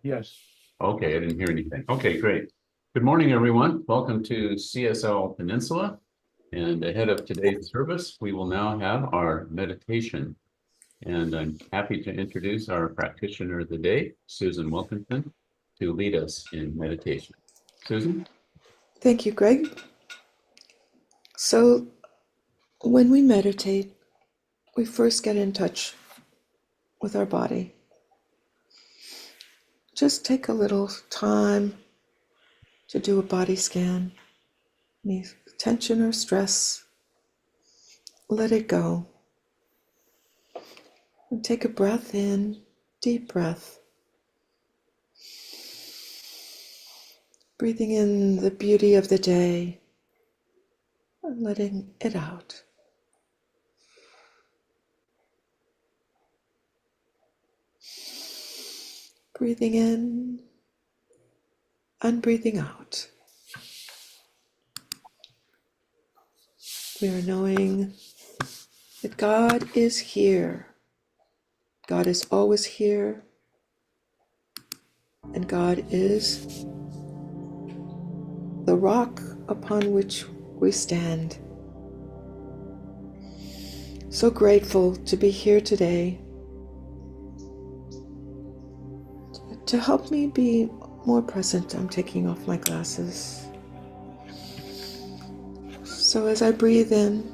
Yes. Okay, I didn't hear anything. Okay, great. Good morning, everyone. Welcome to CSL Peninsula. And ahead of today's service, we will now have our meditation. And I'm happy to introduce our practitioner of the day, Susan Wilkinson, to lead us in meditation. Susan? Thank you, Greg. So, when we meditate, we first get in touch with our body. Just take a little time to do a body scan. Any tension or stress, let it go. And take a breath in, deep breath. Breathing in the beauty of the day and letting it out. Breathing in and breathing out. We are knowing that God is here. God is always here. And God is the rock upon which we stand. So grateful to be here today to help me be more present. I'm taking off my glasses. So as I breathe in,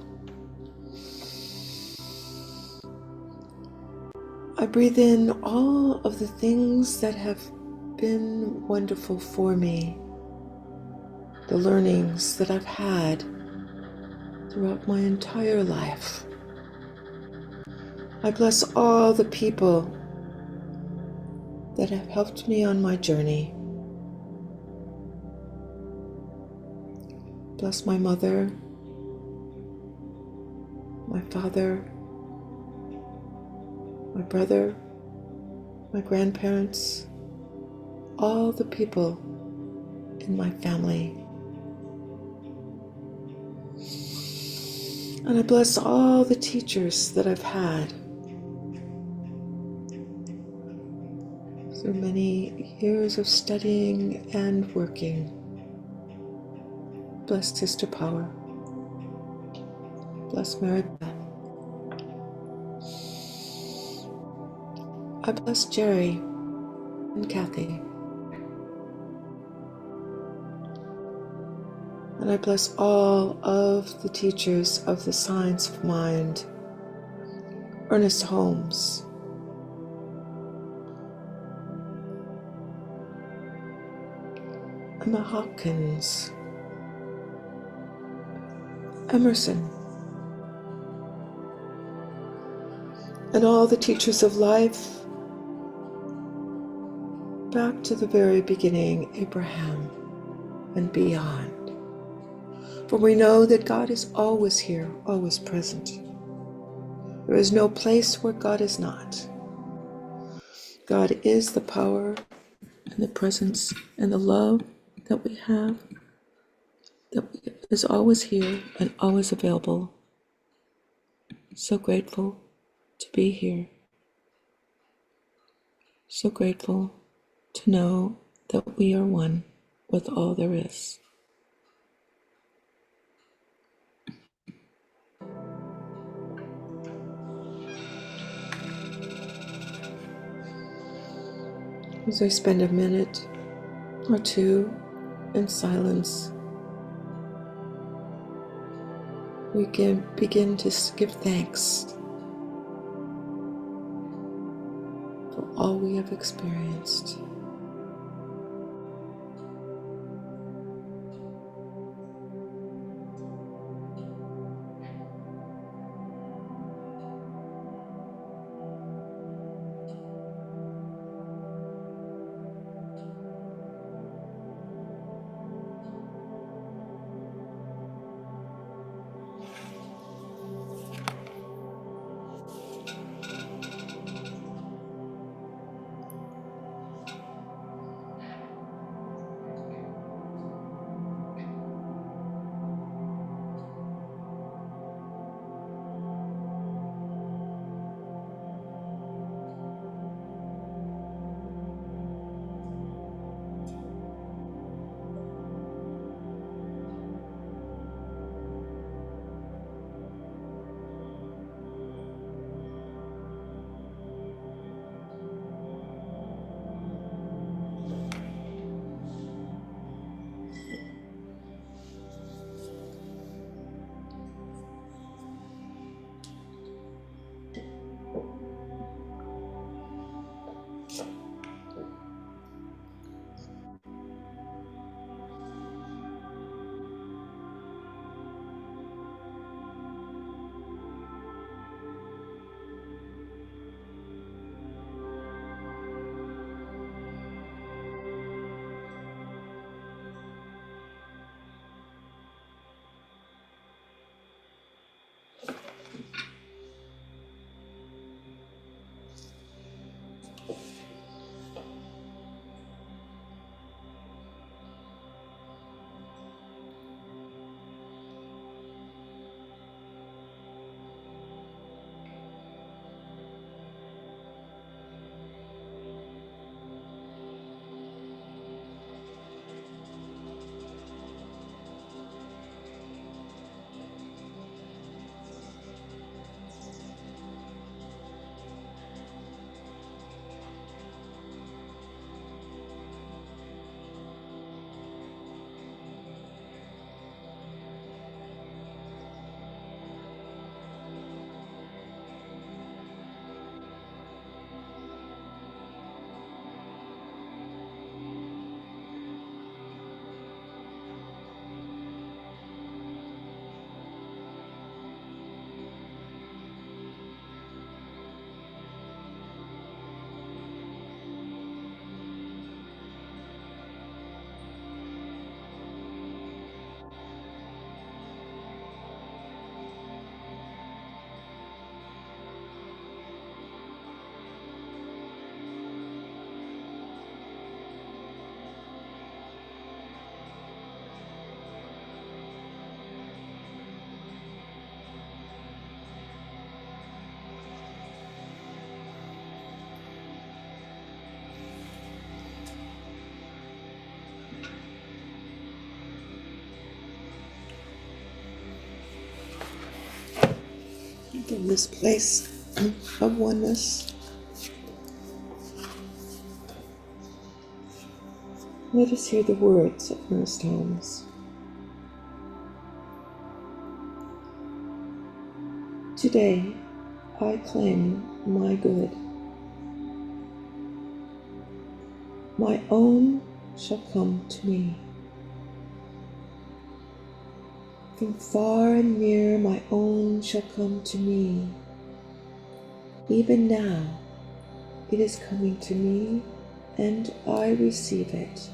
I breathe in all of the things that have been wonderful for me, the learnings that I've had throughout my entire life. I bless all the people that have helped me on my journey. Bless my mother, my father, my brother, my grandparents, all the people in my family. And I bless all the teachers that I've had through many years of studying and working. Bless Sister Power. Bless Mary Beth. I bless Jerry and Kathy. And I bless all of the teachers of the Science of Mind, Ernest Holmes, Emma Hopkins, Emerson, and all the teachers of life, back to the very beginning, Abraham and beyond. For we know that God is always here, always present. There is no place where God is not. God is the power and the presence and the love that we have, that is always here and always available. So grateful to be here. So grateful to know that we are one with all there is. As I spend a minute or two in silence, we can begin to give thanks for all we have experienced. From this place of oneness, let us hear the words of Ernest Holmes. Today, I claim my good. My own shall come to me. From far and near, my own shall come to me. Even now, it is coming to me, and I receive it.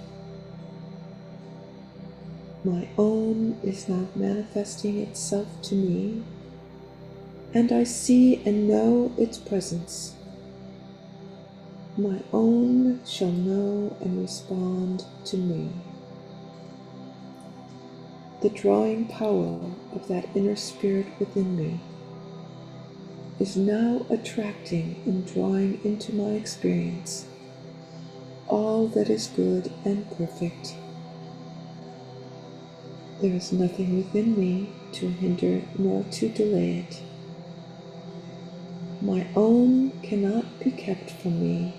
My own is now manifesting itself to me, and I see and know its presence. My own shall know and respond to me. The drawing power of that inner spirit within me is now attracting and drawing into my experience all that is good and perfect. There is nothing within me to hinder nor to delay it. My own cannot be kept from me,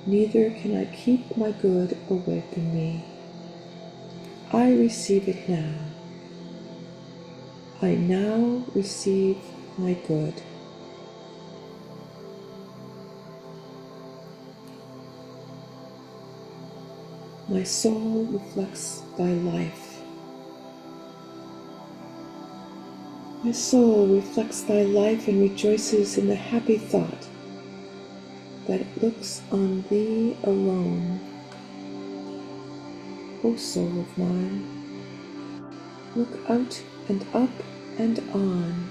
neither can I keep my good away from me. I receive it now. I now receive my good. My soul reflects thy life. My soul reflects thy life and rejoices in the happy thought that it looks on thee alone. O soul of mine, look out and up and on,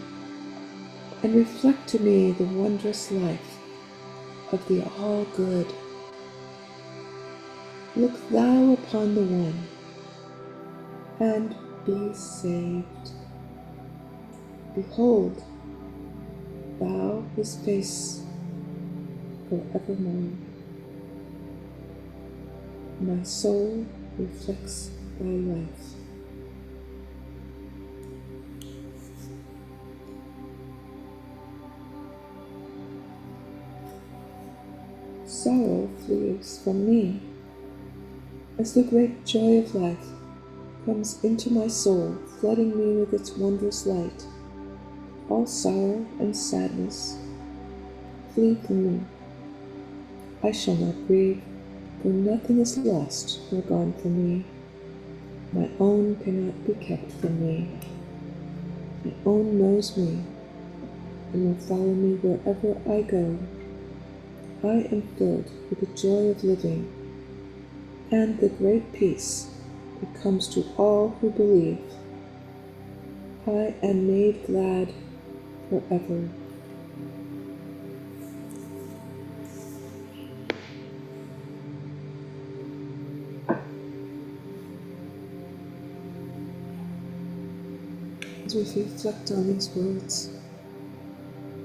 and reflect to me the wondrous life of the all-good. Look thou upon the one, and be saved. Behold, thou his face forevermore. My soul reflects thy life. Sorrow flees from me as the great joy of life comes into my soul, flooding me with its wondrous light. All sorrow and sadness flee from me. I shall not grieve, for nothing is lost nor gone from me. My own cannot be kept from me. My own knows me and will follow me wherever I go. I am filled with the joy of living and the great peace that comes to all who believe. I am made glad forever. As we reflect on these words,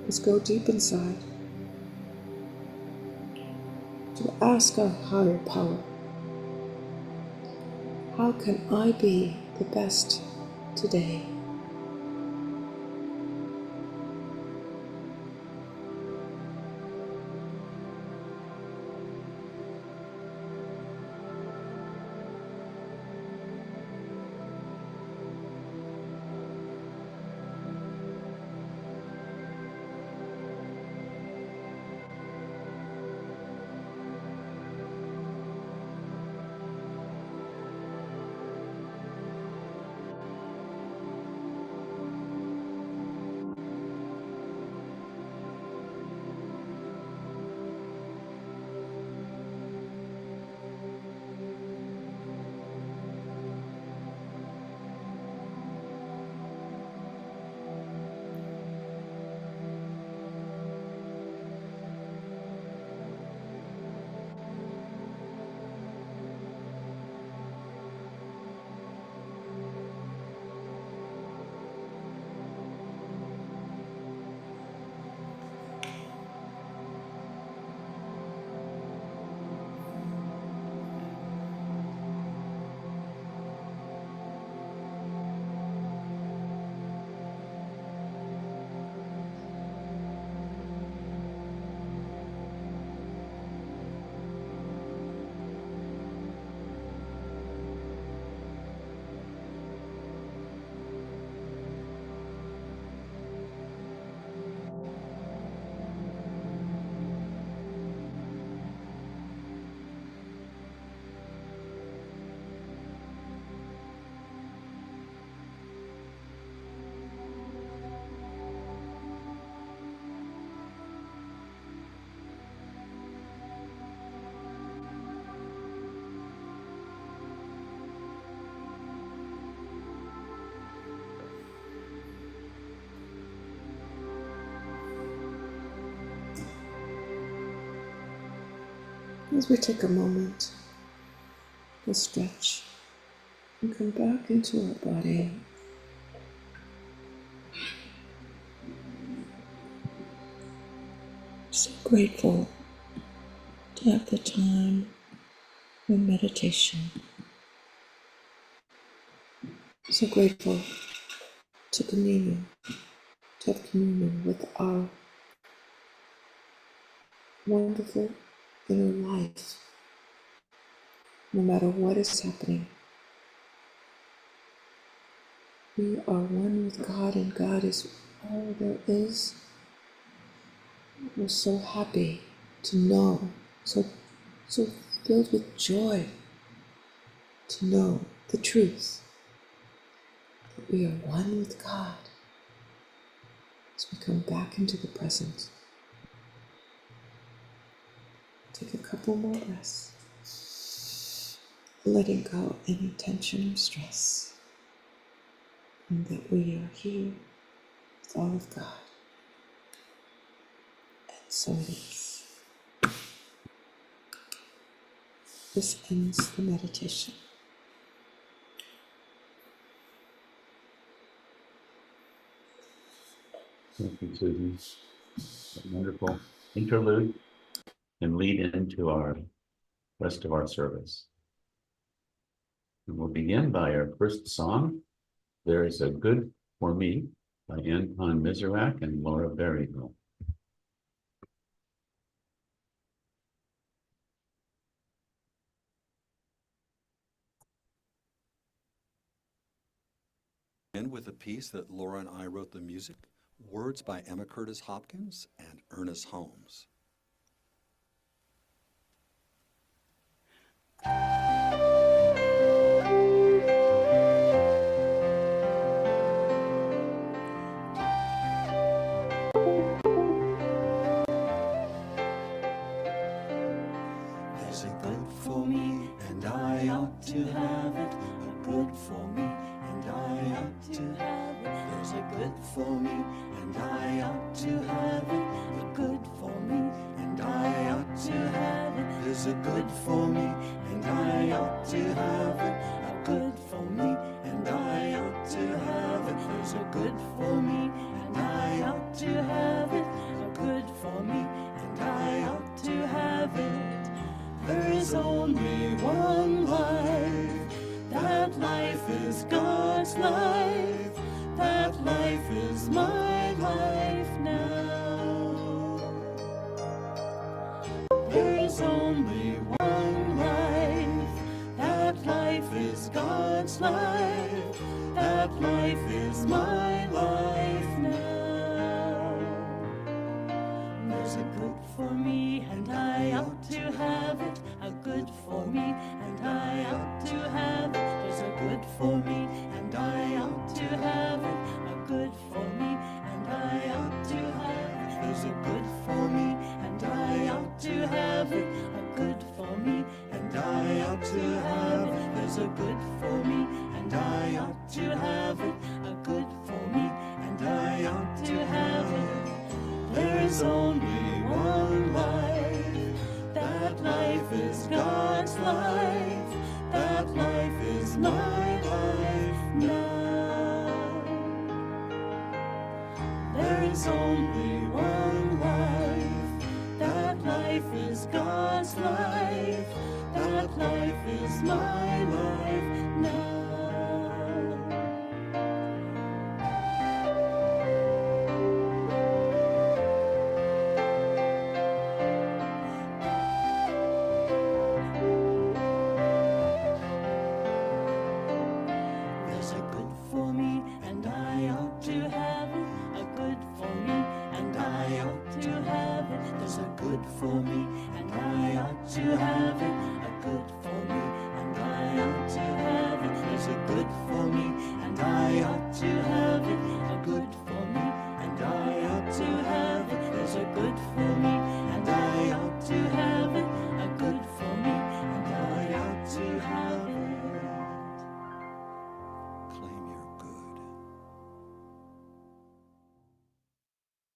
let's go deep inside to ask our higher power, how can I be the best today? As we take a moment to stretch and come back into our body, so grateful to have the time in meditation. So grateful to have communion with our wonderful inner life. No matter what is happening, we are one with God, and God is all there is. We're so happy to know, so filled with joy to know the truth that we are one with God as we come back into the present. Take a couple more breaths, letting go any tension or stress, and that we are here with all of God. And so it is. This ends the meditation. Thank you, Susan. A wonderful interlude and lead into our rest of our service. And we'll begin by our first song, There is a Good for Me, by Anton Mizerach and Laura Berryhill. And with a piece that Laura and I wrote the music, words by Emma Curtis Hopkins and Ernest Holmes. There's a good for me, and I ought to have it. A good for me, and I ought to have it. There's a good for me, and I ought to have it. A good for me, and I ought to have it. There's a good for me, and I ought to have it. A good for me, and I ought to have it. There's a good for me, and I ought to have it. A good for me, and I ought to have it. There is only one life. That life is God's life. That life is my life now. There is only one life. That life is God's life. That life is my life now. There's a good for me, and I ought to have it. A good for me, and I ought to have it. There's a good for me, and I ought to have it. A good for me, and I ought to have it. There's a good for me, and I ought to have it. A good for me, and I ought to have it. There's a good for me, and I ought to have it. A good for me, and I ought to have it. There is only one life. That life is God's life. That life is my life now. There is only one life. That life is God's life. That life is my life now. There's a good for me, and I ought to have it. A good for me, and I ought to have it. There's a good for me, and I ought to have it. A good for me, and I ought to have it. There's a good for me, and I ought to have it. A good for me, and I ought to have it. There's a good for me, and I ought to have it. A good for me, and I ought to have it. Claim your good.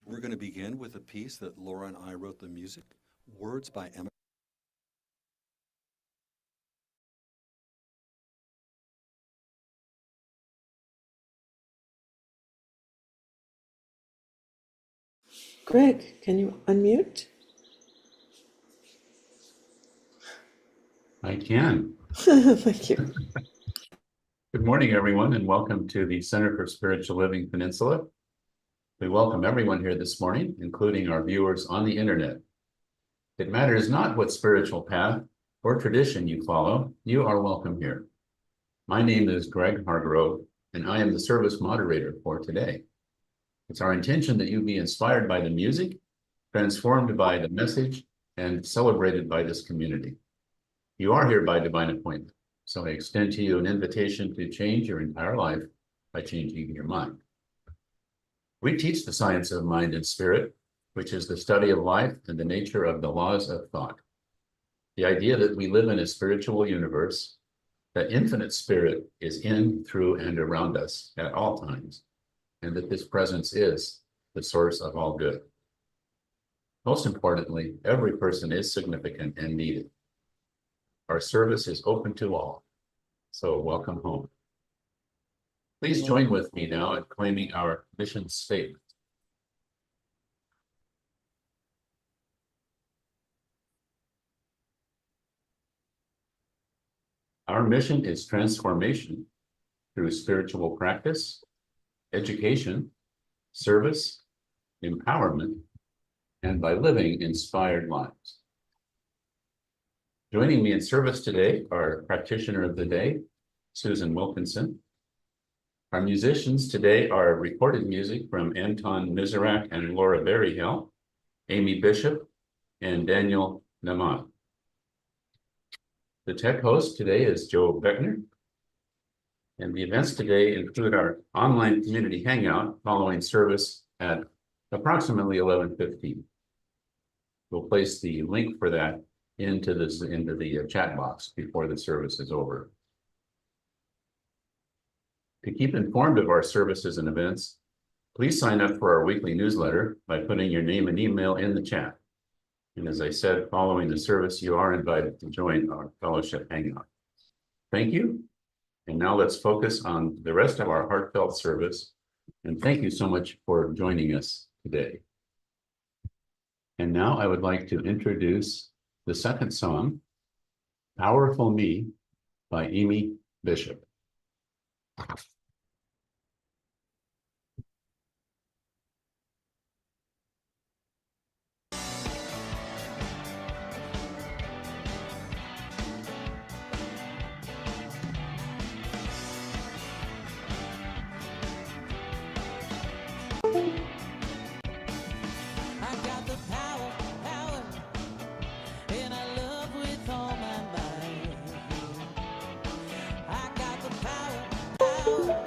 We're going to begin with a piece that Laura and I wrote the music, words by Emma Greg, can you unmute? I can. Thank you. Good morning, everyone, and welcome to the Center for Spiritual Living Peninsula. We welcome everyone here this morning, including our viewers on the internet. It matters not what spiritual path or tradition you follow, you are welcome here. My name is Greg Hargrove, and I am the service moderator for today. It's our intention that you be inspired by the music, transformed by the message, and celebrated by this community. You are here by divine appointment, so I extend to you an invitation to change your entire life by changing your mind. We teach the science of mind and spirit, which is the study of life and the nature of the laws of thought. The idea that we live in a spiritual universe, that infinite spirit is in, through, and around us at all times, and that this presence is the source of all good. Most importantly, every person is significant and needed. Our service is open to all, so welcome home. Please join with me now in claiming our mission statement. Our mission is transformation through spiritual practice, education, service, empowerment, and by living inspired lives. Joining me in service today are practitioner of the day, Susan Wilkinson. Our musicians today are recorded music from Anton Miserak and Laura Berryhill, Amy Bishop, and Daniel Namat. The tech host today is Joe Beckner. And the events today include our online community hangout following service at approximately 11:15. We'll place the link for that into the chat box before the service is over. To keep informed of our services and events, please sign up for our weekly newsletter by putting your name and email in the chat. And as I said, following the service, you are invited to join our fellowship hangout. Thank you. And now let's focus on the rest of our heartfelt service. And thank you so much for joining us today. And now I would like to introduce the second song, Powerful Me by Amy Bishop. I got the power, and I love with all my might. I got the power,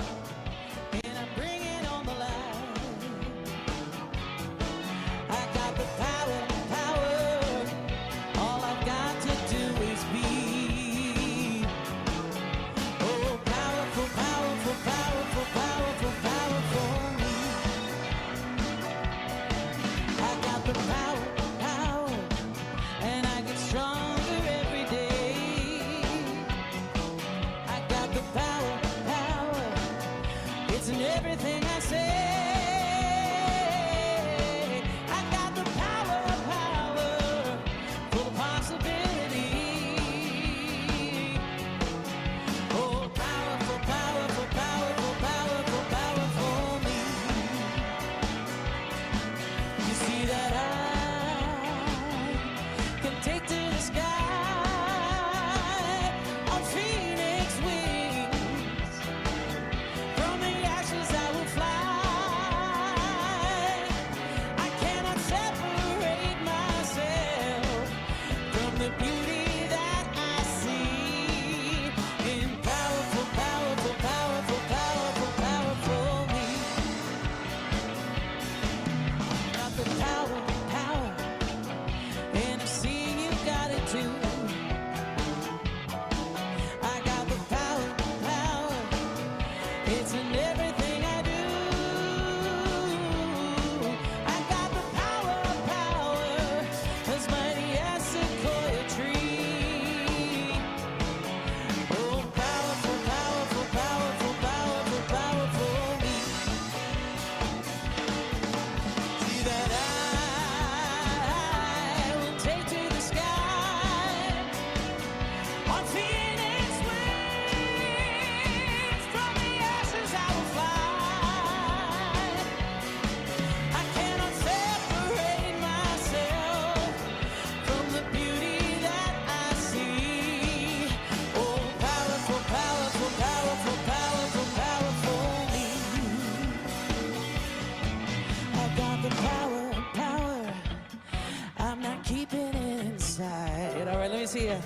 is here.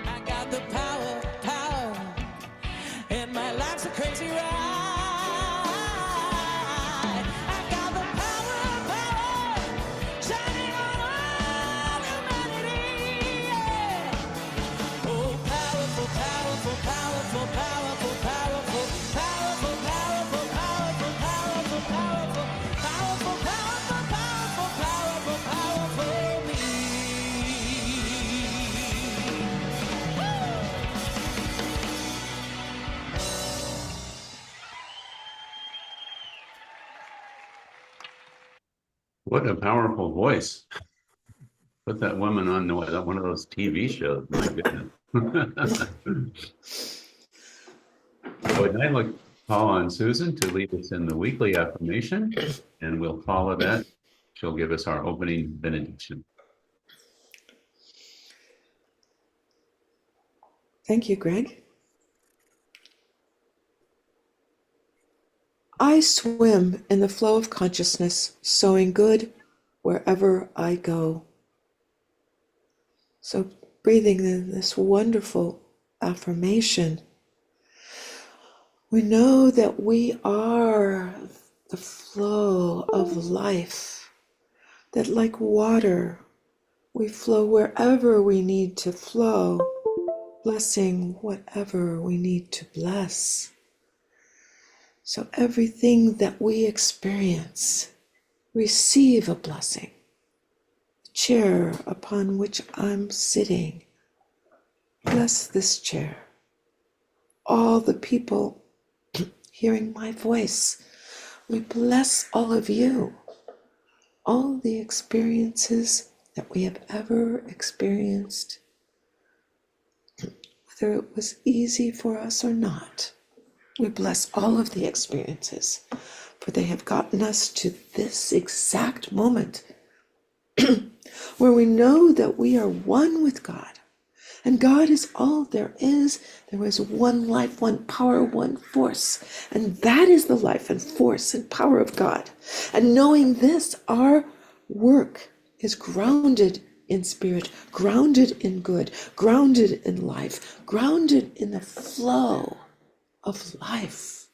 I got the power, power, and my life's a crazy ride. I got the power, power, shining on all humanity. Yeah. Oh, powerful, powerful, powerful, powerful, powerful, powerful, powerful, powerful, powerful, powerful, powerful, powerful, powerful, powerful, powerful me. What a powerful voice. Put that woman on one of those TV shows. My goodness. Would I like to call on Susan to lead us in the weekly affirmation, and we'll follow that. She'll give us our opening benediction. Thank you, Greg. I swim in the flow of consciousness, sowing good wherever I go. So breathing in this wonderful affirmation, we know that we are the flow of life, that like water, we flow wherever we need to flow, blessing whatever we need to bless. So everything that we experience, receive a blessing. The chair upon which I'm sitting, bless this chair. All the people hearing my voice, we bless all of you. All the experiences that we have ever experienced, whether it was easy for us or not, we bless all of the experiences, for they have gotten us to this exact moment where we know that we are one with God, and God is all there is. There is one life, one power, one force, and that is the life and force and power of God. And knowing this, our work is grounded in spirit, grounded in good, grounded in life, grounded in the flow of life.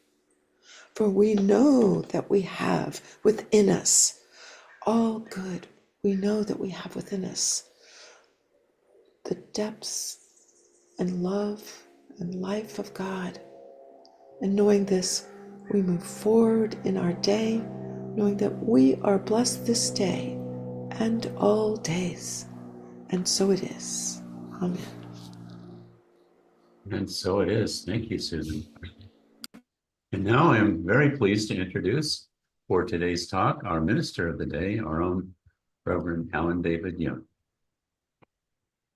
For we know that we have within us all good. We know that we have within us the depths and love and life of God. And knowing this, we move forward in our day, knowing that we are blessed this day and all days. And so it is. Amen. And so it is. Thank you, Susan. And now I'm very pleased to introduce for today's talk, our minister of the day, our own Reverend Alan David Young.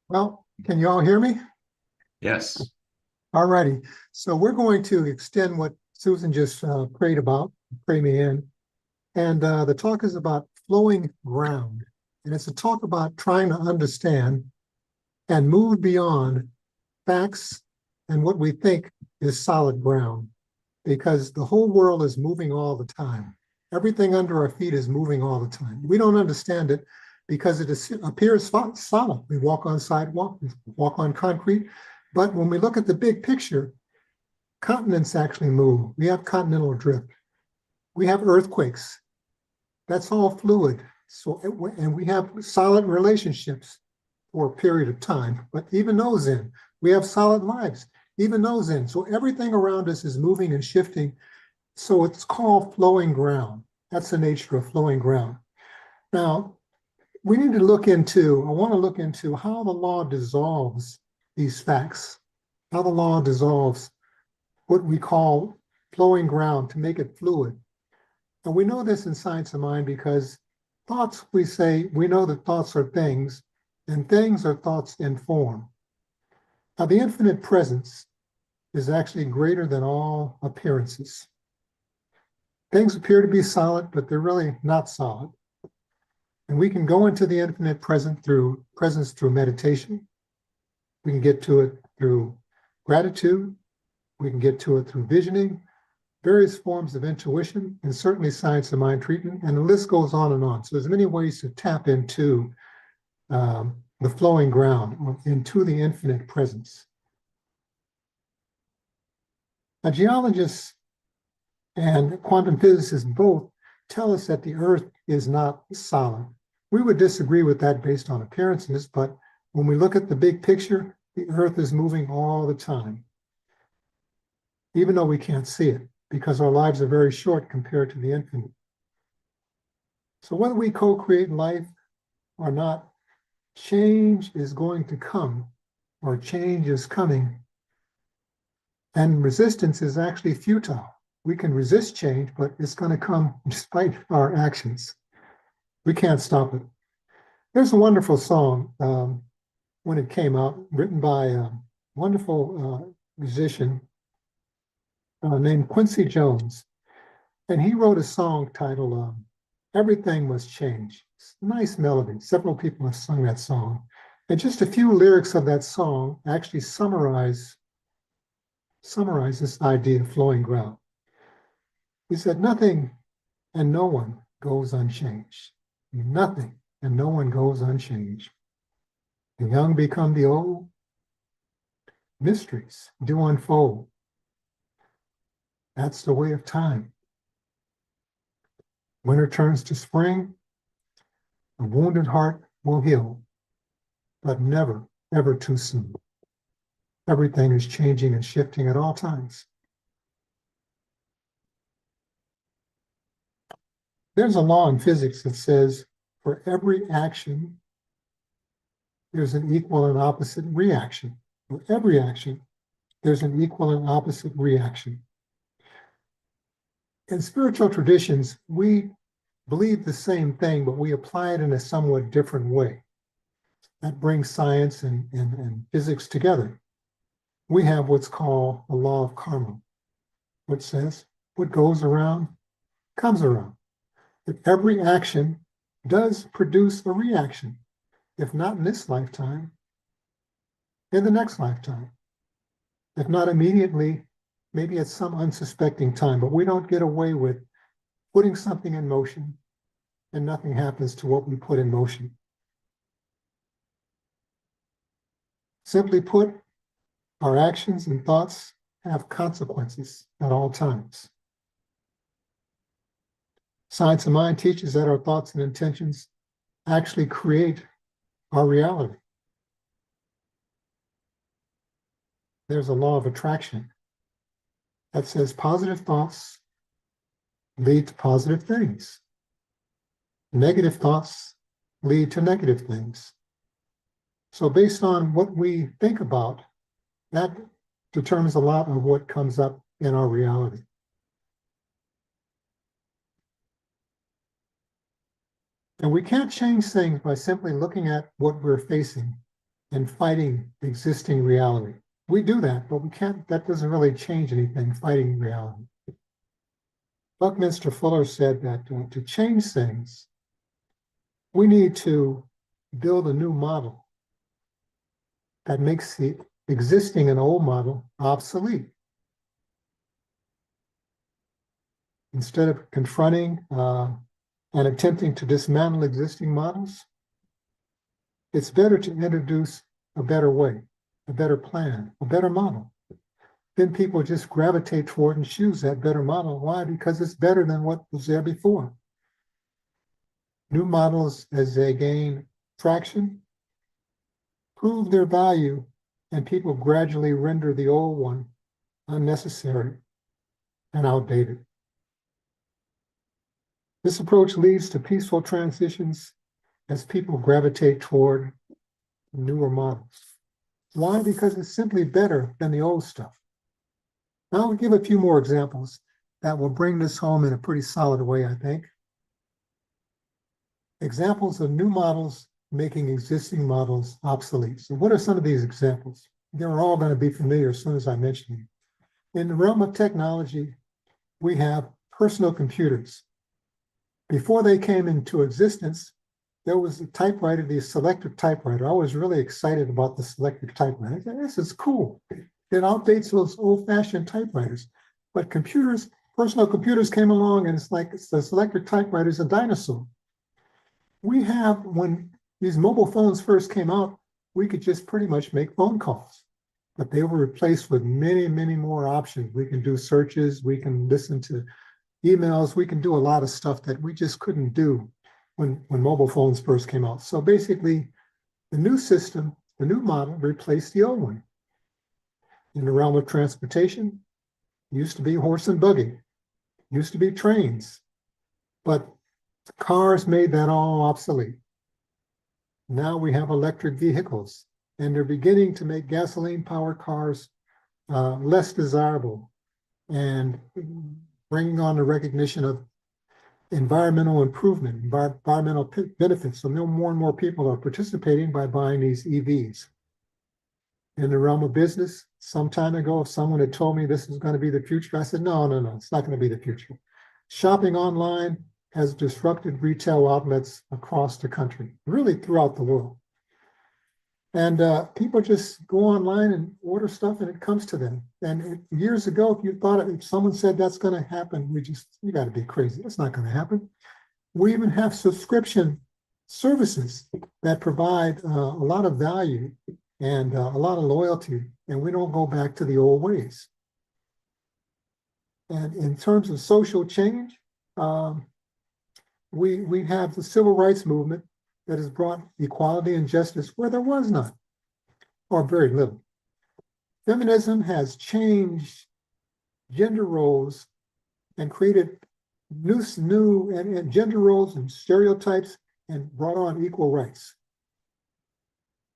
Well, can you all hear me? Yes. All righty. So we're going to extend what Susan just prayed me in. And the talk is about flowing ground. And it's a talk about trying to understand and move beyond facts and what we think is solid ground, because the whole world is moving all the time. Everything under our feet is moving all the time. We don't understand it because it appears solid. We walk on sidewalk, we walk on concrete, but when we look at the big picture, continents actually move. We have continental drift. We have earthquakes. That's all fluid. So, and we have solid relationships for a period of time, but even those in, we have solid lives, even those in. So everything around us is moving and shifting. So it's called flowing ground. That's the nature of flowing ground. Now, we need to I want to look into how the law dissolves these facts, how the law dissolves what we call flowing ground to make it fluid. And we know this in science of mind because thoughts, we know that thoughts are things, and things are thoughts in form. Now, the infinite presence is actually greater than all appearances. Things appear to be solid, but they're really not solid. And we can go into the infinite presence through meditation. We can get to it through gratitude. We can get to it through visioning, various forms of intuition, and certainly science of mind treatment, and the list goes on and on. So there's many ways to tap into the flowing ground, or into the infinite presence. Now, geologists and quantum physicists both tell us that the Earth is not solid. We would disagree with that based on appearances, but when we look at the big picture, the Earth is moving all the time, even though we can't see it, because our lives are very short compared to the infinite. So whether we co-create life or not, change is going to come, or change is coming. And resistance is actually futile. We can resist change, but it's going to come despite our actions. We can't stop it. There's a wonderful song when it came out, written by a wonderful musician named Quincy Jones. And he wrote a song titled Everything Must Change. It's a nice melody. Several people have sung that song. And just a few lyrics of that song actually summarize this idea of flowing ground. He said, nothing and no one goes unchanged. Nothing and no one goes unchanged. The young become the old. Mysteries do unfold. That's the way of time. Winter turns to spring. A wounded heart will heal, but never, ever too soon. Everything is changing and shifting at all times. There's a law in physics that says for every action, there's an equal and opposite reaction. For every action, there's an equal and opposite reaction. In spiritual traditions, we believe the same thing, but we apply it in a somewhat different way. That brings science and physics together. We have what's called the law of karma, which says what goes around comes around. That every action does produce a reaction, if not in this lifetime, in the next lifetime. If not immediately, maybe at some unsuspecting time, but we don't get away with putting something in motion and nothing happens to what we put in motion. Simply put, our actions and thoughts have consequences at all times. Science of Mind teaches that our thoughts and intentions actually create our reality. There's a law of attraction that says positive thoughts lead to positive things. Negative thoughts lead to negative things. So based on what we think about, that determines a lot of what comes up in our reality. And we can't change things by simply looking at what we're facing and fighting existing reality. We do that, but we can't, that doesn't really change anything, fighting reality. Buckminster Fuller said that to change things, we need to build a new model that makes the existing and old model obsolete. Instead of confronting and attempting to dismantle existing models, it's better to introduce a better way, a better plan, a better model. Then people just gravitate toward and choose that better model. Why? Because it's better than what was there before. New models, as they gain traction, prove their value, and people gradually render the old one unnecessary and outdated. This approach leads to peaceful transitions as people gravitate toward newer models. Why? Because it's simply better than the old stuff. Now I'll give a few more examples that will bring this home in a pretty solid way, I think. Examples of new models making existing models obsolete. So what are some of these examples? They're all going to be familiar as soon as I mention them. In the realm of technology, we have personal computers. Before they came into existence, there was a typewriter, the selectric typewriter. I was really excited about the selectric typewriter. I said, this is cool. It outdates those old-fashioned typewriters. But computers, personal computers came along, and it's like the selectric typewriter is a dinosaur. We have, when these mobile phones first came out, we could just pretty much make phone calls, but they were replaced with many, many more options. We can do searches, we can listen to emails, we can do a lot of stuff that we just couldn't do when mobile phones first came out. So basically, the new system, the new model replaced the old one. In the realm of transportation, used to be horse and buggy, used to be trains, but cars made that all obsolete. Now we have electric vehicles, and they're beginning to make gasoline-powered cars less desirable and bringing on the recognition of environmental improvement, environmental benefits. So more and more people are participating by buying these EVs. In the realm of business, some time ago, if someone had told me this is going to be the future, I said, no, it's not going to be the future. Shopping online has disrupted retail outlets across the country, really throughout the world. And people just go online and order stuff and it comes to them. And years ago, if someone said that's going to happen, you got to be crazy. It's not going to happen. We even have subscription services that provide a lot of value and a lot of loyalty, and we don't go back to the old ways. And in terms of social change, we have the civil rights movement that has brought equality and justice where there was none, or very little. Feminism has changed gender roles and created new and gender roles and stereotypes and brought on equal rights.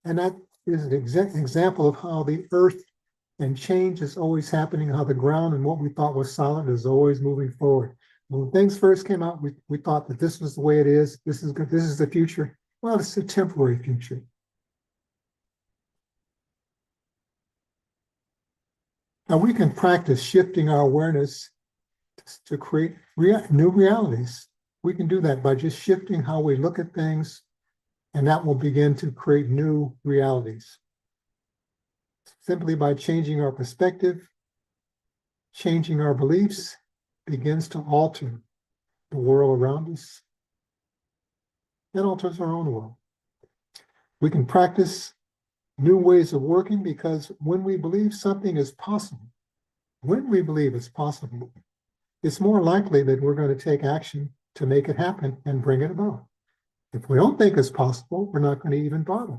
And that is an example of how the earth and change is always happening, how the ground and what we thought was solid is always moving forward. When things first came out, we thought that this was the way it is. This is good. This is the future. Well, it's a temporary future. Now we can practice shifting our awareness to create new realities. We can do that by just shifting how we look at things, and that will begin to create new realities. Simply by changing our perspective, changing our beliefs, begins to alter the world around us. It alters our own world. We can practice new ways of working because when we believe something is possible, it's more likely that we're going to take action to make it happen and bring it about. If we don't think it's possible, we're not going to even bother.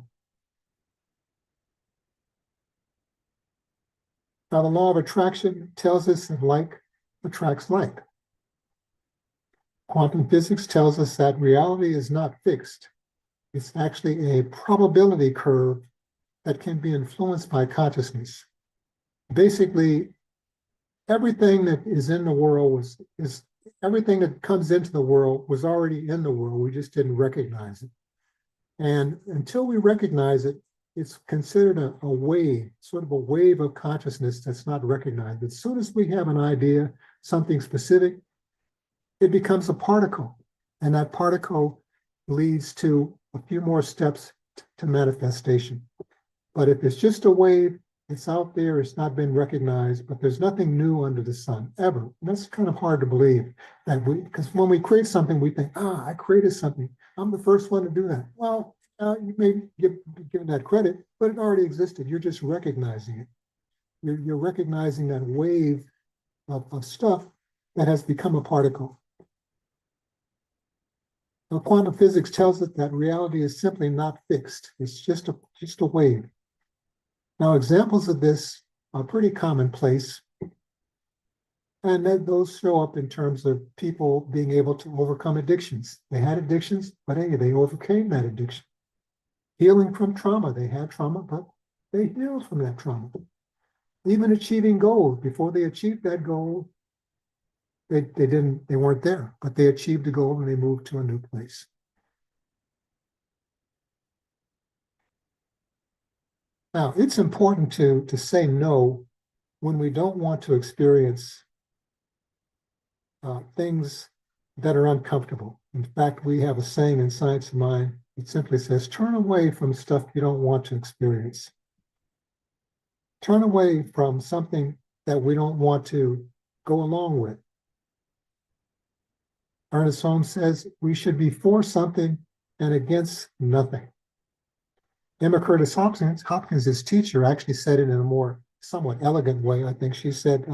Now, the law of attraction tells us that like attracts like. Quantum physics tells us that reality is not fixed. It's actually a probability curve that can be influenced by consciousness. Basically, everything that is in the world everything that comes into the world was already in the world. We just didn't recognize it. And until we recognize it, it's considered a wave, sort of a wave of consciousness that's not recognized. As soon as we have an idea, something specific, it becomes a particle. And that particle leads to a few more steps to manifestation. But if it's just a wave, it's out there, it's not been recognized, but there's nothing new under the sun, ever. And that's kind of hard to believe, because when we create something, we think, I created something. I'm the first one to do that. Well, you may be given that credit, but it already existed. You're just recognizing it. You're recognizing that wave of stuff that has become a particle. Now, quantum physics tells us that reality is simply not fixed. It's just a wave. Now, examples of this are pretty commonplace, and those show up in terms of people being able to overcome addictions. They had addictions, but hey, they overcame that addiction. Healing from trauma. They had trauma, but they healed from that trauma. Even achieving goals. Before they achieved that goal, they weren't there, but they achieved the goal and they moved to a new place. Now, it's important to say no when we don't want to experience things that are uncomfortable. In fact, we have a saying in Science of Mind. It simply says, turn away from stuff you don't want to experience. Turn away from something that we don't want to go along with. Ernest Holmes says we should be for something and against nothing. Emma Curtis Hopkins' teacher, actually said it in a more somewhat elegant way. I think she said,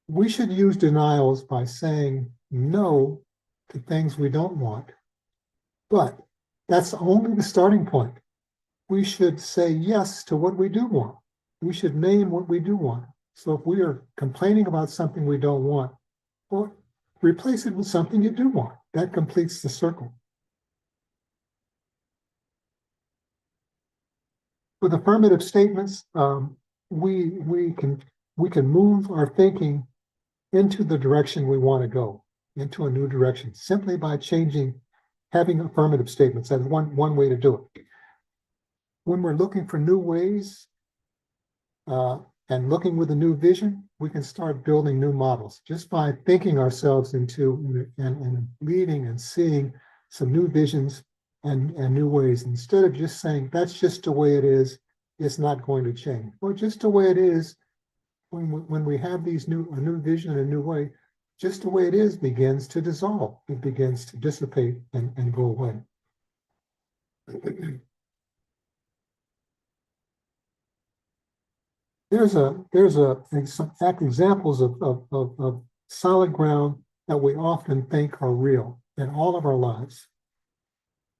we should use denials by saying no to things we don't want. But that's only the starting point. We should say yes to what we do want. We should name what we do want. So if we are complaining about something we don't want, well, replace it with something you do want. That completes the circle. With affirmative statements, we can move our thinking into the direction we want to go, into a new direction, simply by having affirmative statements. That's one way to do it. When we're looking for new ways and looking with a new vision, we can start building new models just by thinking ourselves into and leading and seeing some new visions and new ways, instead of just saying, that's just the way it is, it's not going to change. Well, just the way it is, when we have a new vision, a new way, just the way it is begins to dissolve. It begins to dissipate and go away. There's some examples of solid ground that we often think are real in all of our lives.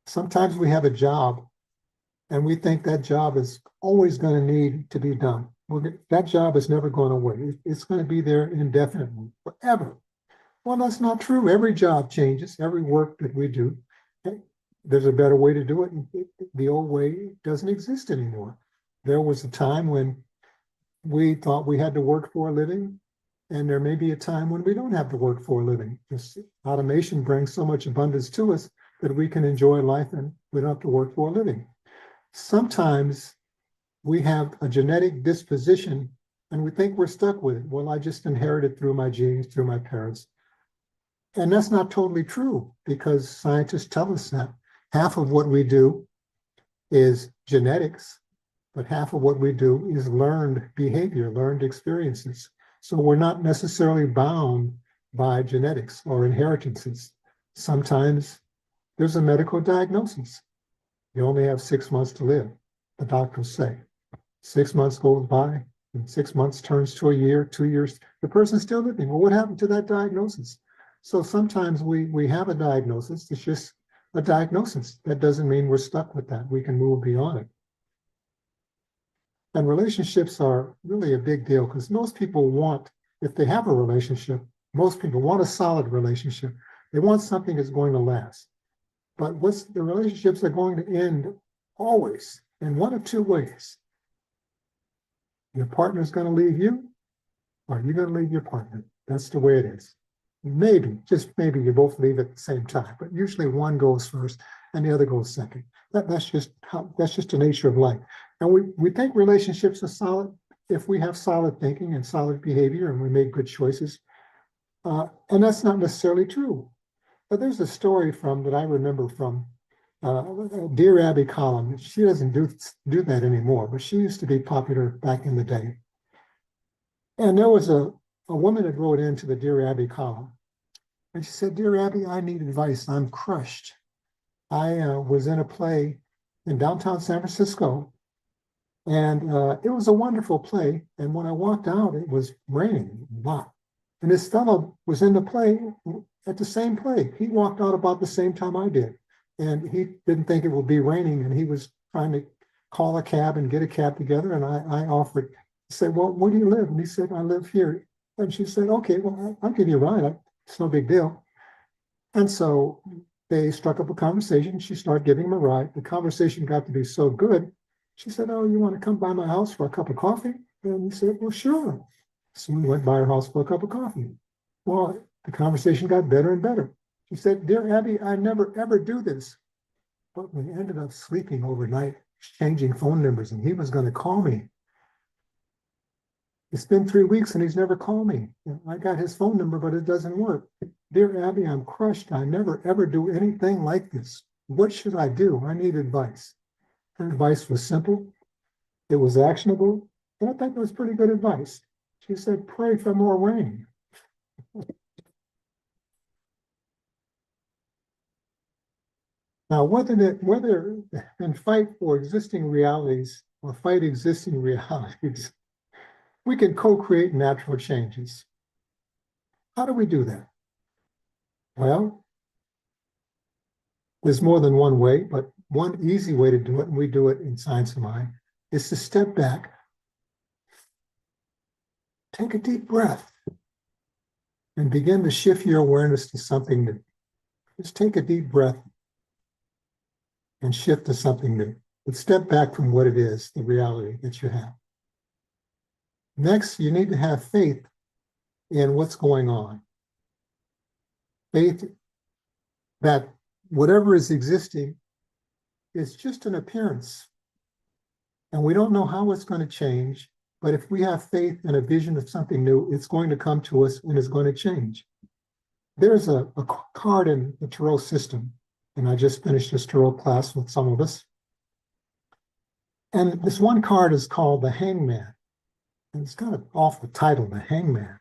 Sometimes we have a job and we think that job is always going to need to be done. Well, that job is never going away. It's going to be there indefinitely, forever. Well, that's not true. Every job changes, every work that we do. There's a better way to do it. The old way doesn't exist anymore. There was a time when we thought we had to work for a living, and there may be a time when we don't have to work for a living. This automation brings so much abundance to us that we can enjoy life and we don't have to work for a living. Sometimes we have a genetic disposition and we think we're stuck with it. Well, I just inherited through my genes, through my parents. And that's not totally true, because scientists tell us that half of what we do is genetics, but half of what we do is learned behavior, learned experiences. So we're not necessarily bound by genetics or inheritances. Sometimes there's a medical diagnosis. You only have 6 months to live, the doctors say. 6 months goes by, and 6 months turns to a year, 2 years, the person's still living. Well, what happened to that diagnosis? So sometimes we have a diagnosis, it's just a diagnosis. That doesn't mean we're stuck with that. We can move beyond it. And relationships are really a big deal, because most people want, if they have a relationship, most people want a solid relationship. They want something that's going to last. But the relationships are going to end always in one of two ways. Your partner's going to leave you, or you're going to leave your partner. That's the way it is. Maybe, just maybe, you both leave at the same time, but usually one goes first and the other goes second. That's just the nature of life. And we think relationships are solid if we have solid thinking and solid behavior and we make good choices. And that's not necessarily true. But there's a story that I remember from Dear Abby column. She doesn't do that anymore, but she used to be popular back in the day. And there was a woman that wrote into the Dear Abby column. And she said, Dear Abby, I need advice. I'm crushed. I was in a play in downtown San Francisco, and it was a wonderful play. And when I walked out, it was raining a lot. And this fellow was in the play at the same play. He walked out about the same time I did. And he didn't think it would be raining, and he was trying to call a cab and get a cab together. And I offered, I said, well, where do you live? And he said, I live here. And she said, okay, well, I'll give you a ride. It's no big deal. And so they struck up a conversation. She started giving him a ride. The conversation got to be so good. She said, oh, you want to come by my house for a cup of coffee? And he said, well, sure. So we went by her house for a cup of coffee. Well, the conversation got better and better. She said, Dear Abby, I never, ever do this. But we ended up sleeping overnight, exchanging phone numbers, and he was going to call me. It's been 3 weeks and he's never called me. I got his phone number, but it doesn't work. Dear Abby, I'm crushed. I never, ever do anything like this. What should I do? I need advice. Her advice was simple. It was actionable. And I think it was pretty good advice. She said, pray for more rain. Now, whether and fight for existing realities or fight existing realities, we can co-create natural changes. How do we do that? Well, there's more than one way, but one easy way to do it, and we do it in Science of Mind, is to step back, take a deep breath, and begin to shift your awareness to something new. Just take a deep breath and shift to something new. But step back from what it is, the reality that you have. Next, you need to have faith in what's going on. Faith that whatever is existing is just an appearance. And we don't know how it's going to change, but if we have faith and a vision of something new, it's going to come to us and it's going to change. There's a card in the Tarot system, and I just finished this Tarot class with some of us. And this one card is called the Hangman. And it's kind of off the title, the Hangman.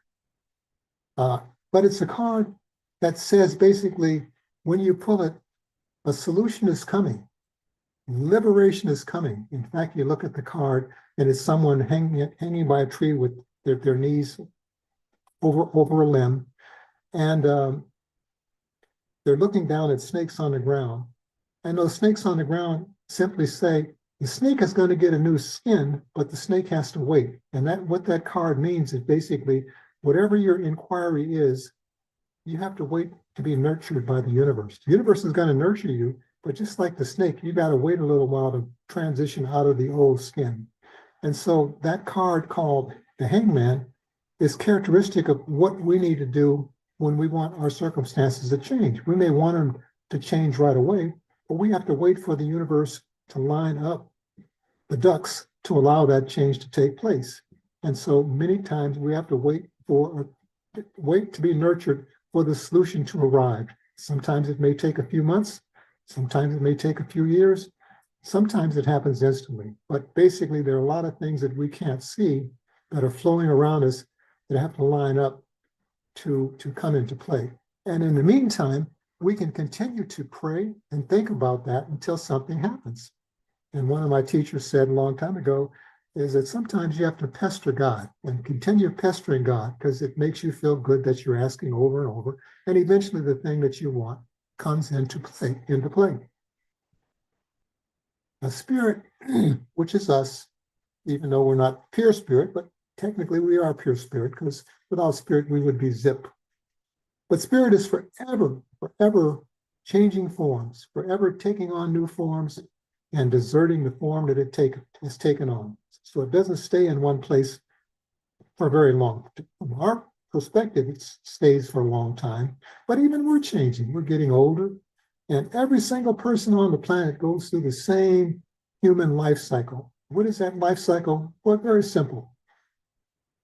But it's a card that says basically, when you pull it, a solution is coming. Liberation is coming. In fact, you look at the card and it's someone hanging by a tree with their knees over a limb. And they're looking down at snakes on the ground. And those snakes on the ground simply say, the snake is going to get a new skin, but the snake has to wait. And what that card means is basically, whatever your inquiry is, you have to wait to be nurtured by the universe. The universe is going to nurture you, but just like the snake, you got to wait a little while to transition out of the old skin. And so that card called the Hangman is characteristic of what we need to do when we want our circumstances to change. We may want them to change right away, but we have to wait for the universe to line up the ducks to allow that change to take place. And so many times we have to wait to be nurtured for the solution to arrive. Sometimes it may take a few months, sometimes it may take a few years, sometimes it happens instantly. But basically, there are a lot of things that we can't see that are flowing around us that have to line up to come into play. And in the meantime, we can continue to pray and think about that until something happens. And one of my teachers said a long time ago is that sometimes you have to pester God and continue pestering God because it makes you feel good that you're asking over and over. And eventually the thing that you want comes into play. A spirit, which is us, even though we're not pure spirit, but technically we are pure spirit because without spirit we would be zip. But spirit is forever changing forms, forever taking on new forms and deserting the form that it has taken on. So it doesn't stay in one place for very long. From our perspective, it stays for a long time, but even we're changing. We're getting older, and every single person on the planet goes through the same human life cycle. What is that life cycle? Well, very simple.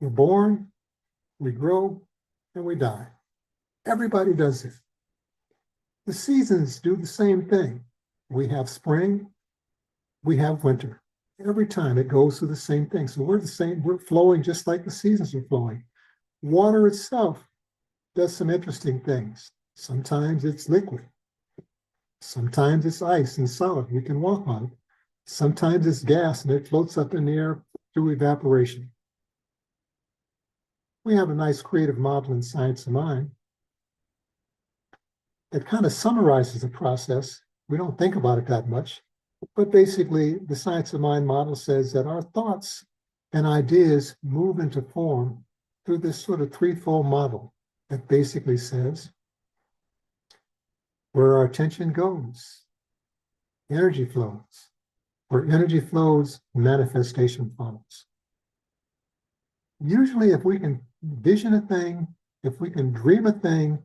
We're born, we grow, and we die. Everybody does it. The seasons do the same thing. We have spring, we have winter. Every time it goes through the same thing. So we're the same, we're flowing just like the seasons are flowing. Water itself does some interesting things. Sometimes it's liquid. Sometimes it's ice and solid. We can walk on it. Sometimes it's gas and it floats up in the air through evaporation. We have a nice creative model in Science of Mind that kind of summarizes the process. We don't think about it that much. But basically, the Science of Mind model says that our thoughts and ideas move into form through this sort of threefold model that basically says where our attention goes, energy flows. Where energy flows, manifestation follows. Usually, if we can vision a thing, if we can dream a thing,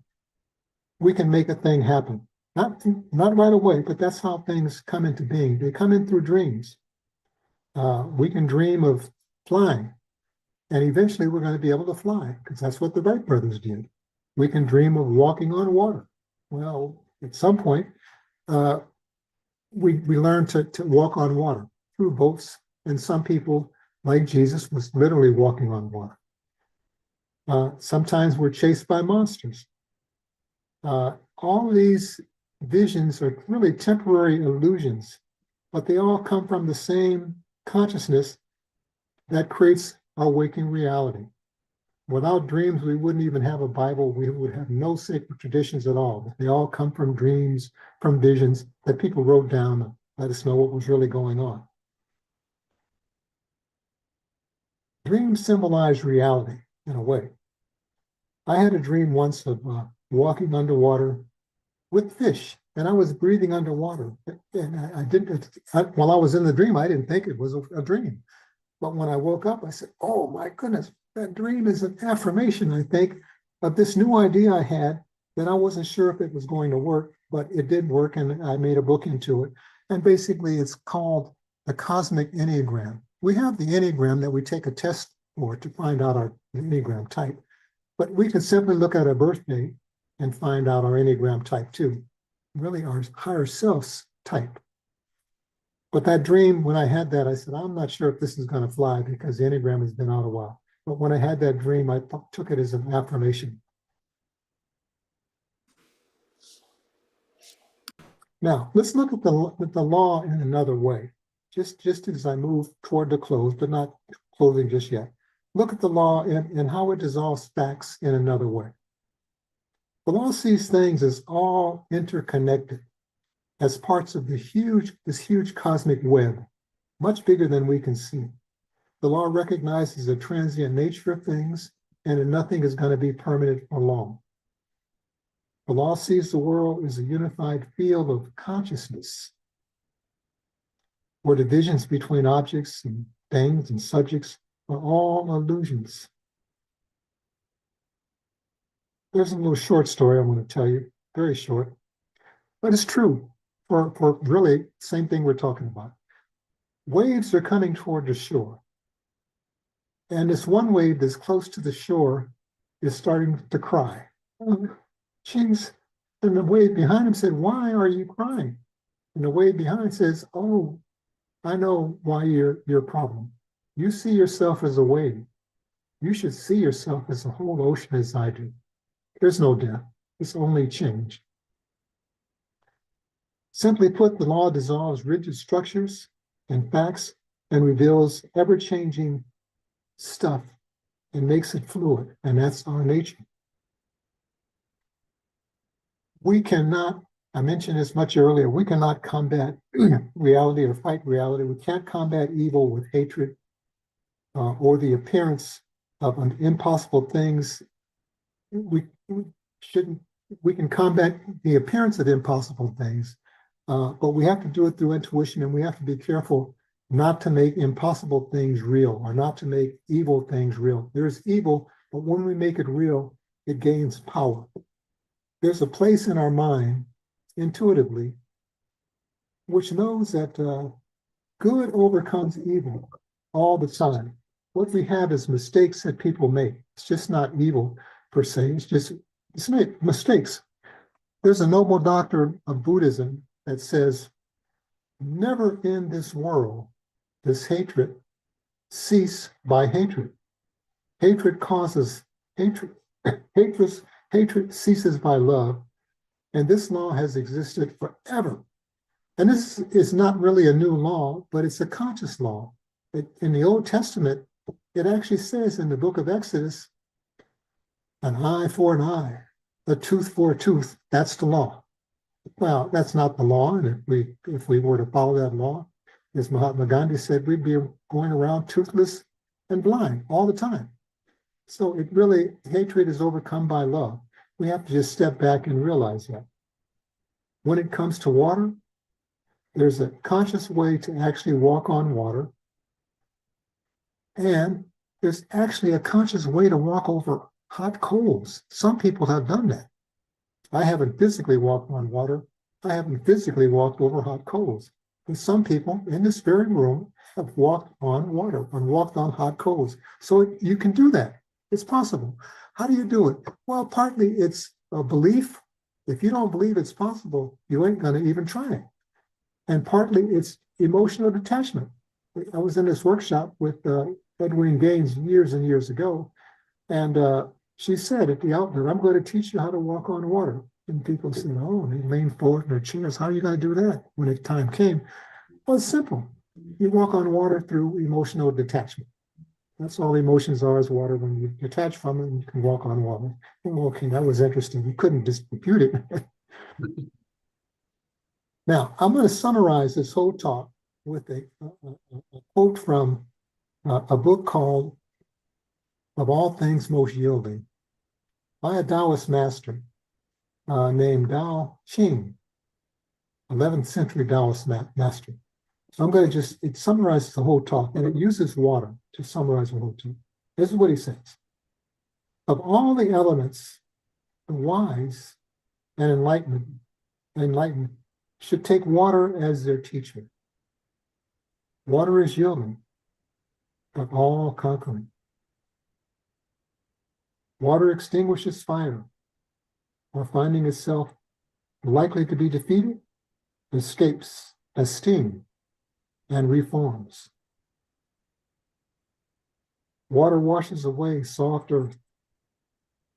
we can make a thing happen. Not right away, but that's how things come into being. They come in through dreams. We can dream of flying, and eventually we're going to be able to fly because that's what the Wright brothers did. We can dream of walking on water. Well, at some point, we learn to walk on water through boats, and some people, like Jesus, was literally walking on water. Sometimes we're chased by monsters. All of these visions are really temporary illusions, but they all come from the same consciousness that creates our waking reality. Without dreams, we wouldn't even have a Bible. We would have no sacred traditions at all. They all come from dreams, from visions that people wrote down to let us know what was really going on. Dreams symbolize reality in a way. I had a dream once of walking underwater with fish, and I was breathing underwater. And I didn't, while I was in the dream, I didn't think it was a dream. But when I woke up, I said, oh my goodness, that dream is an affirmation, I think, of this new idea I had that I wasn't sure if it was going to work, but it did work, and I made a book into it. And basically, it's called the Cosmic Enneagram. We have the Enneagram that we take a test for to find out our Enneagram type, but we can simply look at our birth date and find out our Enneagram type too, really our higher self's type. But that dream, when I had that, I said, I'm not sure if this is going to fly because the Enneagram has been out a while. But when I had that dream, I took it as an affirmation. Now, let's look at the law in another way, just as I move toward the close, but not closing just yet. Look at the law and how it dissolves facts in another way. The law sees things as all interconnected, as parts of this huge cosmic web, much bigger than we can see. The law recognizes the transient nature of things and that nothing is going to be permanent for long. The law sees the world as a unified field of consciousness, where divisions between objects and things and subjects are all illusions. There's a little short story I want to tell you, very short, but it's true for really same thing we're talking about. Waves are coming toward the shore. And this one wave that's close to the shore is starting to cry. Oh, geez. And the wave behind him said, why are you crying? And the wave behind says, oh, I know why you're a problem. You see yourself as a wave. You should see yourself as a whole ocean as I do. There's no death. It's only change. Simply put, the law dissolves rigid structures and facts and reveals ever-changing stuff and makes it fluid, and that's our nature. We cannot, I mentioned this much earlier, we cannot combat reality or fight reality. We can't combat evil with hatred or the appearance of impossible things. We can combat the appearance of impossible things, but we have to do it through intuition, and we have to be careful not to make impossible things real or not to make evil things real. There's evil, but when we make it real, it gains power. There's a place in our mind, intuitively, which knows that good overcomes evil all the time. What we have is mistakes that people make. It's just not evil per se, it's mistakes. There's a noble doctrine of Buddhism that says, never in this world does hatred cease by hatred. Hatred causes hatred. Hatred ceases by love. And this law has existed forever. And this is not really a new law, but it's a conscious law. In the Old Testament, it actually says in the book of Exodus, an eye for an eye, a tooth for a tooth. That's the law. Well, that's not the law. And if we were to follow that law, as Mahatma Gandhi said, we'd be going around toothless and blind all the time. So it really, hatred is overcome by love. We have to just step back and realize that. When it comes to water, there's a conscious way to actually walk on water. And there's actually a conscious way to walk over hot coals. Some people have done that. I haven't physically walked on water. I haven't physically walked over hot coals. And some people in this very room have walked on water and walked on hot coals. So you can do that. It's possible. How do you do it? Well, partly it's a belief. If you don't believe it's possible, you ain't going to even try it. And partly it's emotional detachment. I was in this workshop with Edwin Gaines years and years ago, and she said at the outlet, I'm going to teach you how to walk on water. And people said, oh, they leaned forward in their chairs. How are you going to do that when the time came? Well, it's simple. You walk on water through emotional detachment. That's all emotions are, is water. When you detach from it, you can walk on water. Oh, okay, that was interesting. You couldn't dispute it. Now, I'm going to summarize this whole talk with a quote from a book called Of All Things Most Yielding by a Taoist master named Tao Ching, 11th century Taoist master. So I'm going to just, it summarizes the whole talk, and it uses water to summarize the whole talk. This is what he says. Of all the elements, the wise and enlightened should take water as their teacher. Water is yielding, but all conquering. Water extinguishes fire, or finding itself likely to be defeated, escapes as steam and reforms. Water washes away soft earth,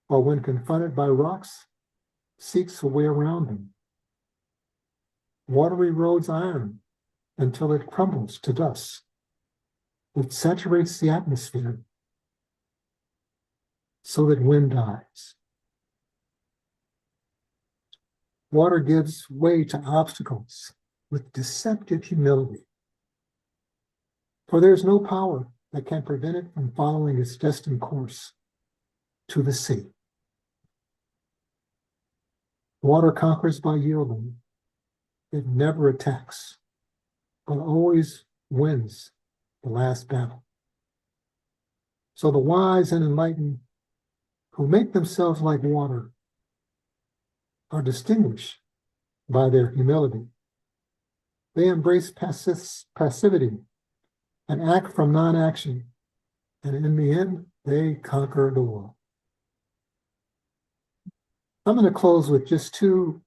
or when confronted by rocks, seeks a way around them. Water erodes iron until it crumbles to dust. It saturates the atmosphere so that wind dies. Water gives way to obstacles with deceptive humility, for there is no power that can prevent it from following its destined course to the sea. Water conquers by yielding. It never attacks, but always wins the last battle. So the wise and enlightened who make themselves like water are distinguished by their humility. They embrace passivity and act from non-action, and in the end, they conquer the world. I'm going to close with just two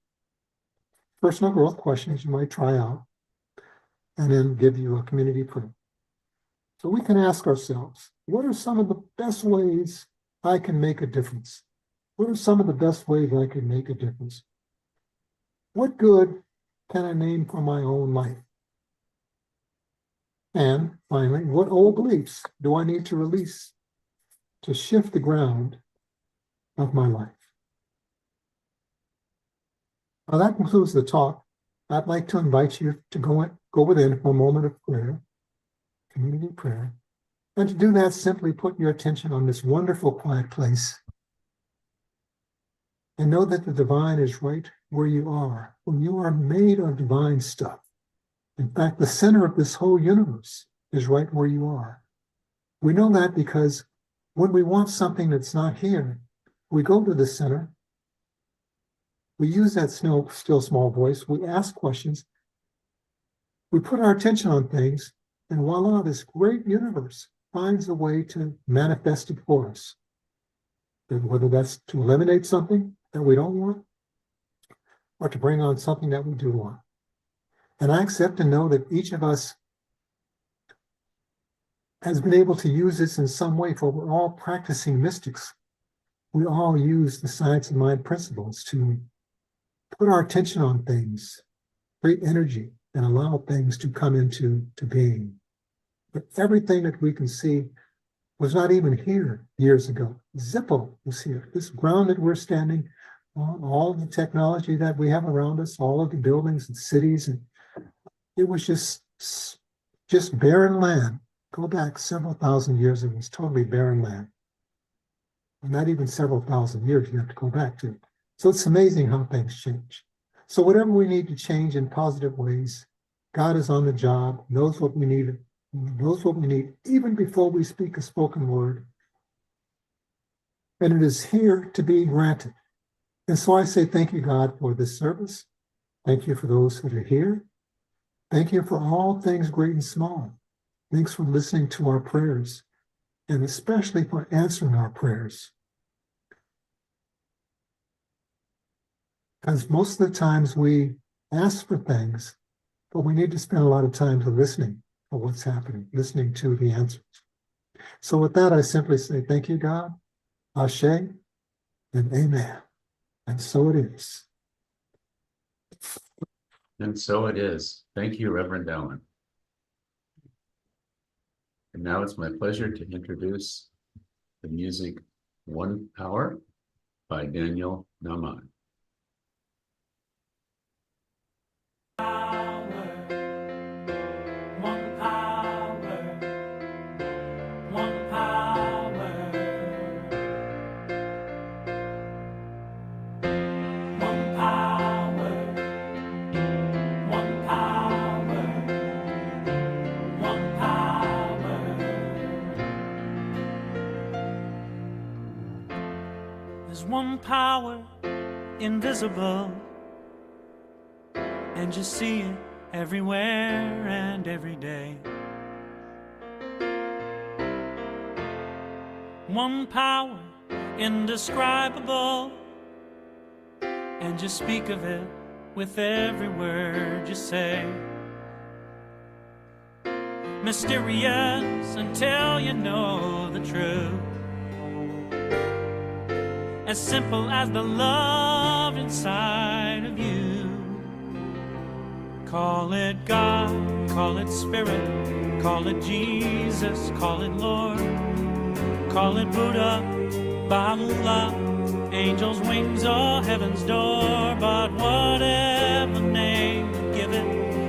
personal growth questions you might try out, and then give you a community prayer. So we can ask ourselves, what are some of the best ways I can make a difference? What are some of the best ways I can make a difference? What good can I name for my own life? And finally, what old beliefs do I need to release to shift the ground of my life? Now that concludes the talk. I'd like to invite you to go within for a moment of prayer, community prayer. And to do that, simply put your attention on this wonderful quiet place. And know that the divine is right where you are. When you are made of divine stuff. In fact, the center of this whole universe is right where you are. We know that because when we want something that's not here, we go to the center. We use that still small voice. We ask questions. We put our attention on things, and voila, this great universe finds a way to manifest it for us. And whether that's to eliminate something that we don't want, or to bring on something that we do want. And I accept and know that each of us has been able to use this in some way, for we're all practicing mystics. We all use the science of mind principles to put our attention on things, create energy, and allow things to come into being. But everything that we can see was not even here years ago. Zippo was here. This ground that we're standing on, all the technology that we have around us, all of the buildings and cities, and it was just barren land. Go back several thousand years, it was totally barren land. And not even several thousand years you have to go back to. So it's amazing how things change. So whatever we need to change in positive ways, God is on the job, knows what we need, even before we speak a spoken word. And it is here to be granted. And so I say thank you, God, for this service. Thank you for those that are here. Thank you for all things great and small. Thanks for listening to our prayers, and especially for answering our prayers. Because most of the times we ask for things, but we need to spend a lot of time listening for what's happening, listening to the answers. So with that, I simply say thank you, God, Ashe, and Amen. And so it is. And so it is. Thank you, Reverend Allen. And now it's my pleasure to introduce the music One Power by Daniel Naman. One power, invisible, and you see it everywhere and every day. One power, indescribable, and you speak of it with every word you say. Mysterious until you know the truth. As simple as the love inside of you. Call it God, call it Spirit, call it Jesus, call it Lord, call it Buddha, Baha'u'llah, angels' wings or heaven's door. But whatever name you give it,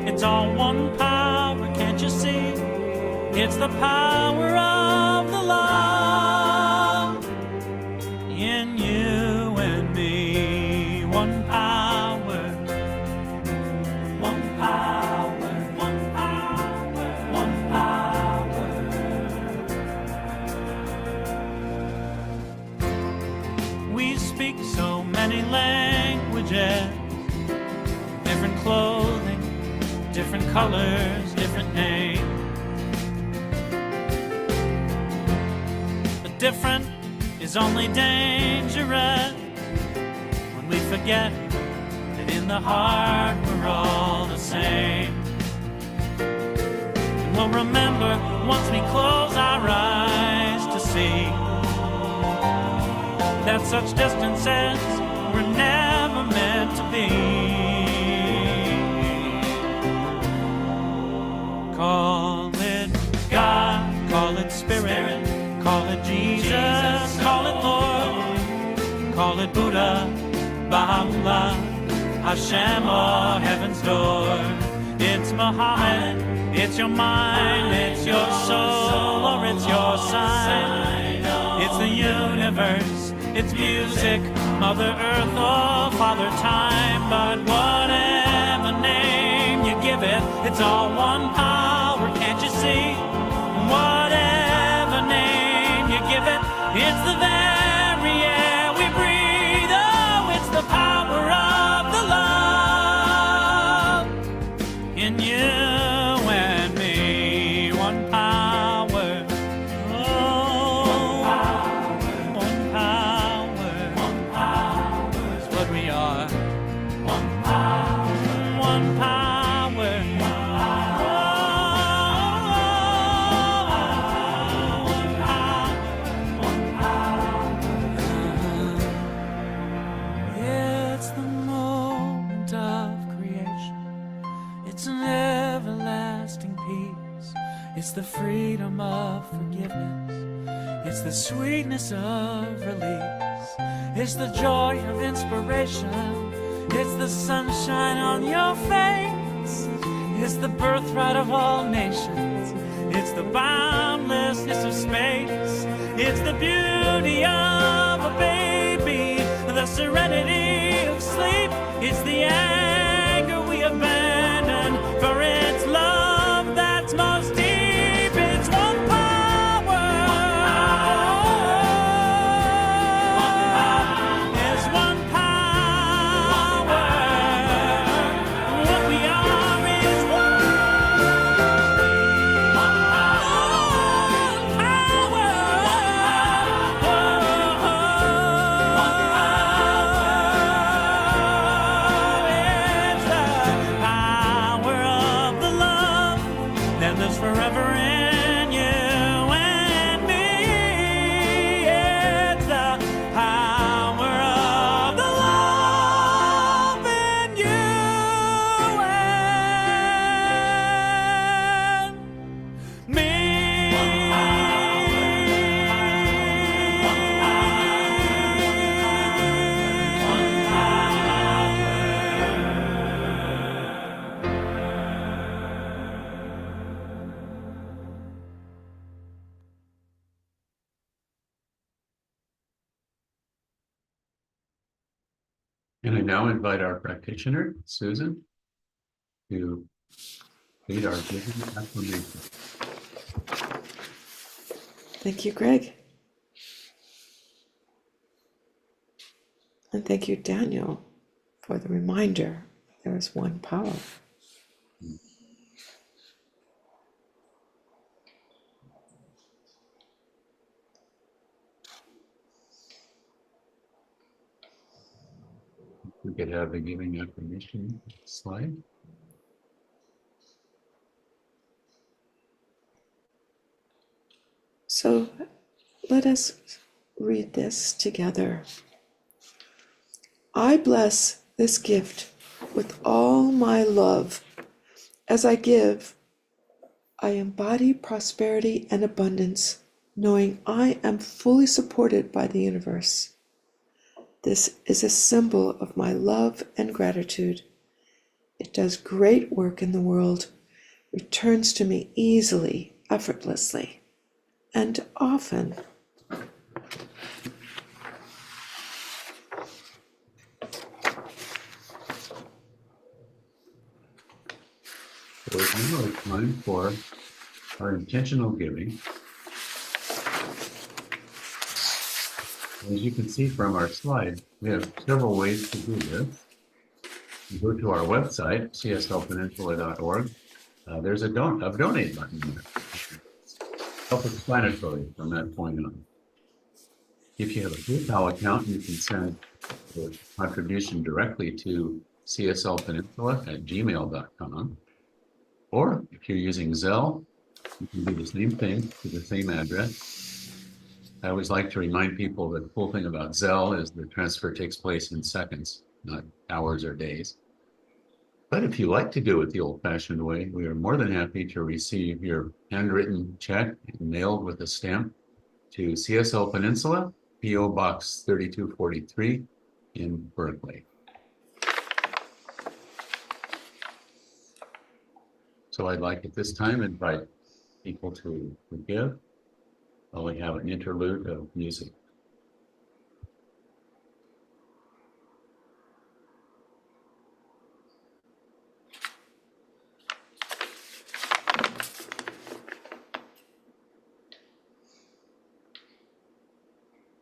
it's all one power, can't you see? It's the power of the love in you and me. One power, one power, one power, one power. We speak so many languages, different clothing, different colors, different names. But different is only dangerous when we forget that in the heart we're all the same. And we'll remember once we close our eyes to see that such distances were never meant to be. Call it God, call it Spirit, call it Jesus, call it Lord, call it Buddha, Baha'u'llah, Hashem or heaven's door. It's Muhammad, it's your mind, it's your soul, or it's your sign. It's the universe, it's music, Mother Earth or Father Time. But whatever name you give it, it's all one power, can't you see? Whatever name you give it, it's the very air we breathe. Oh, it's the power of the love in you and me. One power, oh, one power is what we are. One power, one power. It's the freedom of forgiveness. It's the sweetness of release. It's the joy of inspiration. It's the sunshine on your face. It's the birthright of all nations. It's the boundlessness of space. It's the beauty of a baby, the serenity of sleep. It's the anger we abandon for its love that's most deep. It's one power. It's one power. What we are is one power. And I now invite our practitioner, Susan, to lead our giving affirmation. Thank you, Greg. And thank you, Daniel, for the reminder there is one power. We could have the giving affirmation slide. So let us read this together. I bless this gift with all my love. As I give, I embody prosperity and abundance, knowing I am fully supported by the universe. This is a symbol of my love and gratitude. It does great work in the world, returns to me easily, effortlessly, and often. So it's now time for our intentional giving. As you can see from our slide, we have several ways to do this. You go to our website, cslpeninsula.org. There's a donate button there. Self-explanatory from that point on. If you have a PayPal account, you can send the contribution directly to cslpeninsula@gmail.com. Or if you're using Zelle, you can do the same thing to the same address. I always like to remind people that the cool thing about Zelle is the transfer takes place in seconds, not hours or days. But if you like to do it the old-fashioned way, we are more than happy to receive your handwritten check mailed with a stamp to CSL Peninsula, P.O. Box 3243 in Berkeley. So I'd like at this time invite people to give. While we have an interlude of music.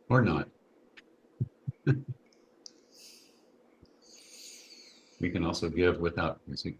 Or not. We can also give without music.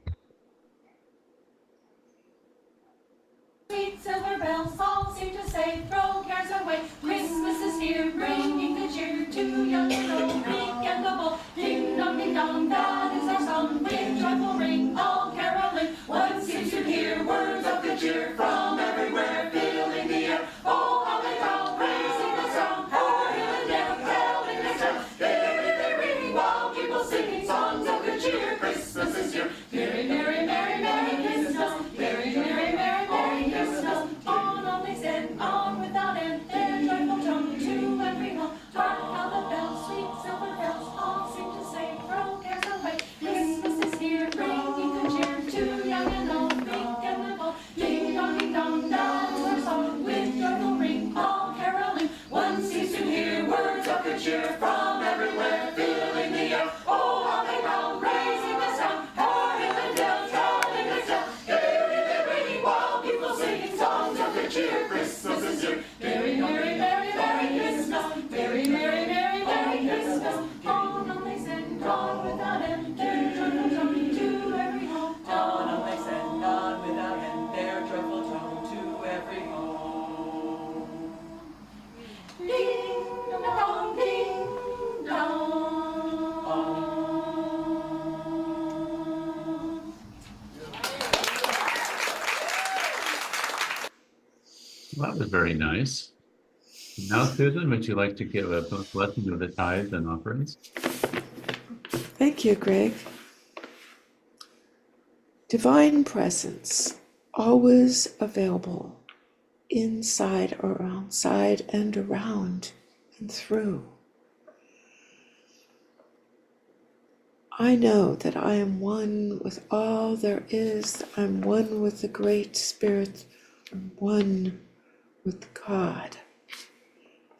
Sweet silver bells all seem to say, throw cares away. Christmas is here, bringing good cheer to young and old, meek and noble. Ding dong, that is our song. With joyful ring, all caroling. One seems to hear words of good cheer from everywhere, filling the air. Oh, how they call, praising the song. O'er hill and dale, telling their tale. They ring while people singing songs of good cheer. Christmas is here. Merry, merry, merry, merry Christmas. Merry, merry, merry, merry Christmas. On they send, on without end, their joyful tone to every home. Hark how the bells, sweet silver bells, all seem to say, throw cares away. Christmas is here, bringing good cheer to young and old, meek and little. Ding dong, that is our song. With joyful ring, all caroling. One seems to hear words of good cheer from everywhere, filling the air. Oh, how they call, raising the sound. O'er hill and dale, telling their tale. Gaily they ring while people singing songs of good cheer. Christmas is here. Merry, merry, merry, merry Christmas. Merry, merry, merry, merry Christmas. On they send, on without end, their joyful tone to every home. On they send, on without end, their joyful tone to every home. Ding dong, ding dong. Well, that was very nice. Now, Susan, would you like to give a blessing of the tithes and offerings? Thank you, Greg. Divine presence, always available, inside or outside and around and through. I know that I am one with all there is. I'm one with the Great Spirit. I'm one with God.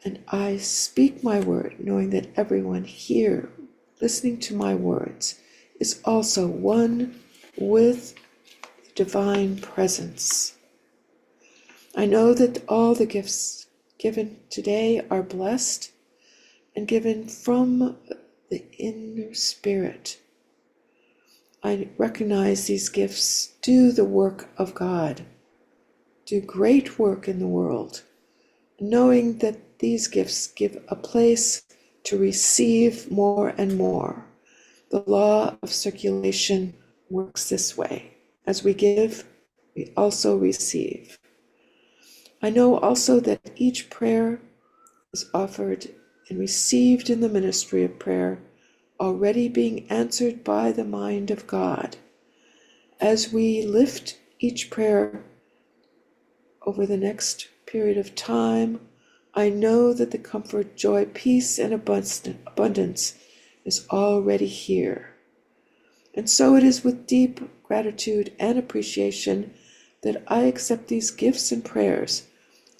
And I speak my word, knowing that everyone here listening to my words, is also one with divine presence. I know that all the gifts given today are blessed and given from the inner spirit. I recognize these gifts do the work of God, do great work in the world, knowing that these gifts give a place to receive more and more. The law of circulation works this way. As we give, we also receive. I know also that each prayer is offered and received in the ministry of prayer, already being answered by the mind of God. As we lift each prayer over the next period of time, I know that the comfort, joy, peace, and abundance is already here. And so it is with deep gratitude and appreciation that I accept these gifts and prayers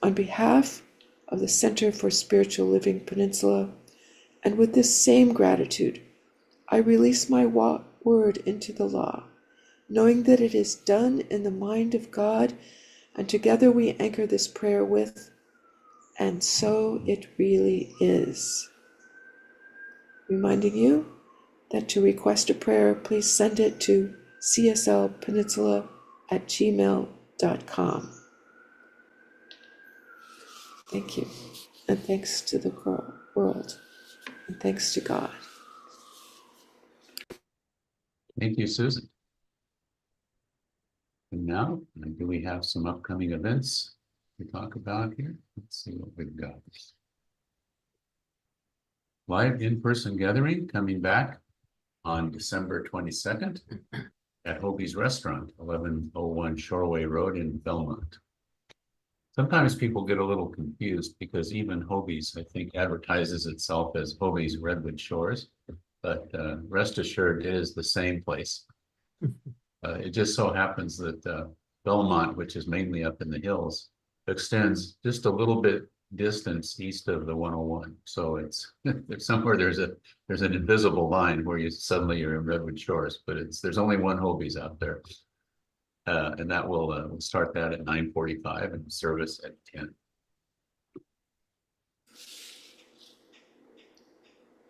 on behalf of the Center for Spiritual Living Peninsula. And with this same gratitude, I release my word into the law, knowing that it is done in the mind of God, and together we anchor this prayer with, and so it really is. Reminding you that to request a prayer, please send it to cslpeninsula@gmail.com. Thank you, and thanks to the world, and thanks to God. Thank you, Susan. And now, do we have some upcoming events to talk about here? Let's see what we've got. Live in-person gathering coming back on December 22nd at Hobie's Restaurant, 1101 Shoreway Road in Belmont. Sometimes people get a little confused because even Hobie's, I think, advertises itself as Hobie's Redwood Shores, but rest assured it is the same place. It just so happens that Belmont, which is mainly up in the hills, extends just a little bit distance east of the 101. So it's somewhere there's an invisible line where you're in Redwood Shores, but there's only one Hobie's out there. And that we'll start that at 9:45 and service at 10.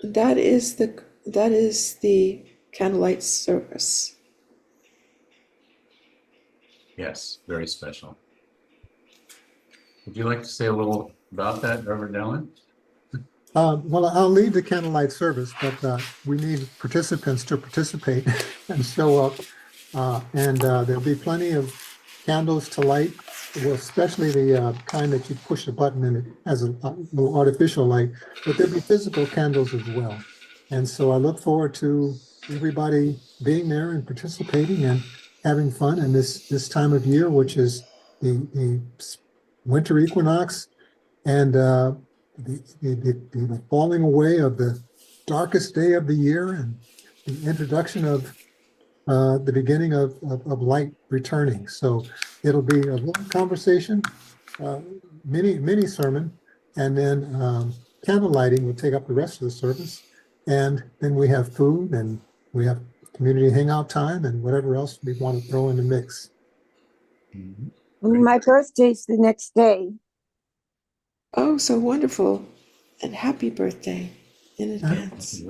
That is the candlelight service. Yes, very special. Would you like to say a little about that, Reverend Allen? Well, I'll lead the candlelight service, but we need participants to participate and show up. And there'll be plenty of candles to light, well, especially the kind that you push a button and it has a little artificial light, but there'll be physical candles as well. And so I look forward to everybody being there and participating and having fun in this time of year, which is the winter equinox and the falling away of the darkest day of the year and the introduction of the beginning of light returning. So it'll be a little conversation, mini sermon, and then candle lighting will take up the rest of the service. And then we have food and we have community hangout time and whatever else we want to throw in the mix. Mm-hmm. My birthday's the next day. Oh, so wonderful. And happy birthday in advance.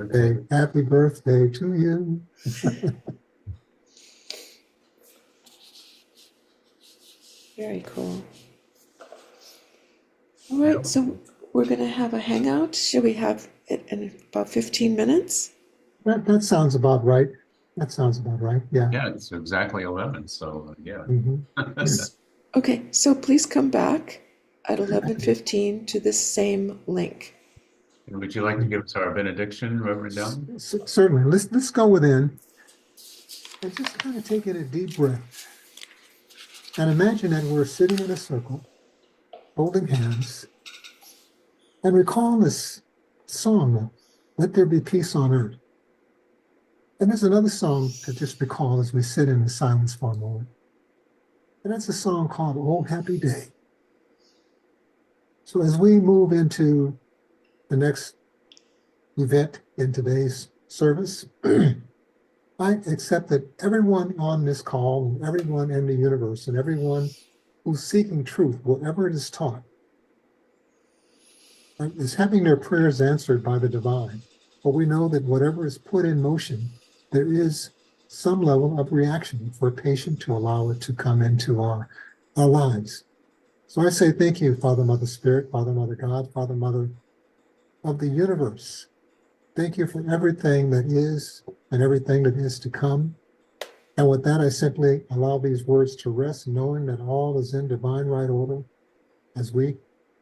Happy birthday to you. Very cool. All right, so we're going to have a hangout. Should we have it in about 15 minutes? That sounds about right. That sounds about right. Yeah. Yeah, it's exactly 11. So yeah. Mm-hmm. Okay, so please come back at 11:15 to this same link. And would you like to give us our benediction, Reverend Allen? Certainly. Let's go within and just kind of take in a deep breath. And imagine that we're sitting in a circle, holding hands, and recall this song, Let There Be Peace on Earth. And there's another song to just recall as we sit in the silence for a moment. And that's a song called Oh Happy Day. So as we move into the next event in today's service. I accept that everyone on this call, and everyone in the universe, and everyone who's seeking truth, wherever it is taught, is having their prayers answered by the divine. But we know that whatever is put in motion, there is some level of reaction for a patient to allow it to come into our lives. So I say thank you, Father, Mother, Spirit, Father, Mother, God, Father, Mother of the universe. Thank you for everything that is and everything that is to come. And with that, I simply allow these words to rest, knowing that all is in divine right order as we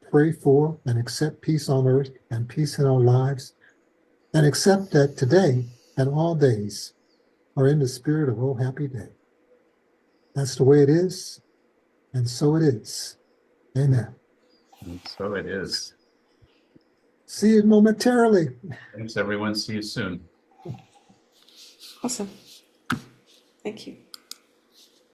pray for and accept peace on earth and peace in our lives, and accept that today and all days are in the spirit of oh happy day. That's the way it is, and so it is. Amen. And so it is. See you momentarily. Thanks, everyone. See you soon. Awesome. Thank you.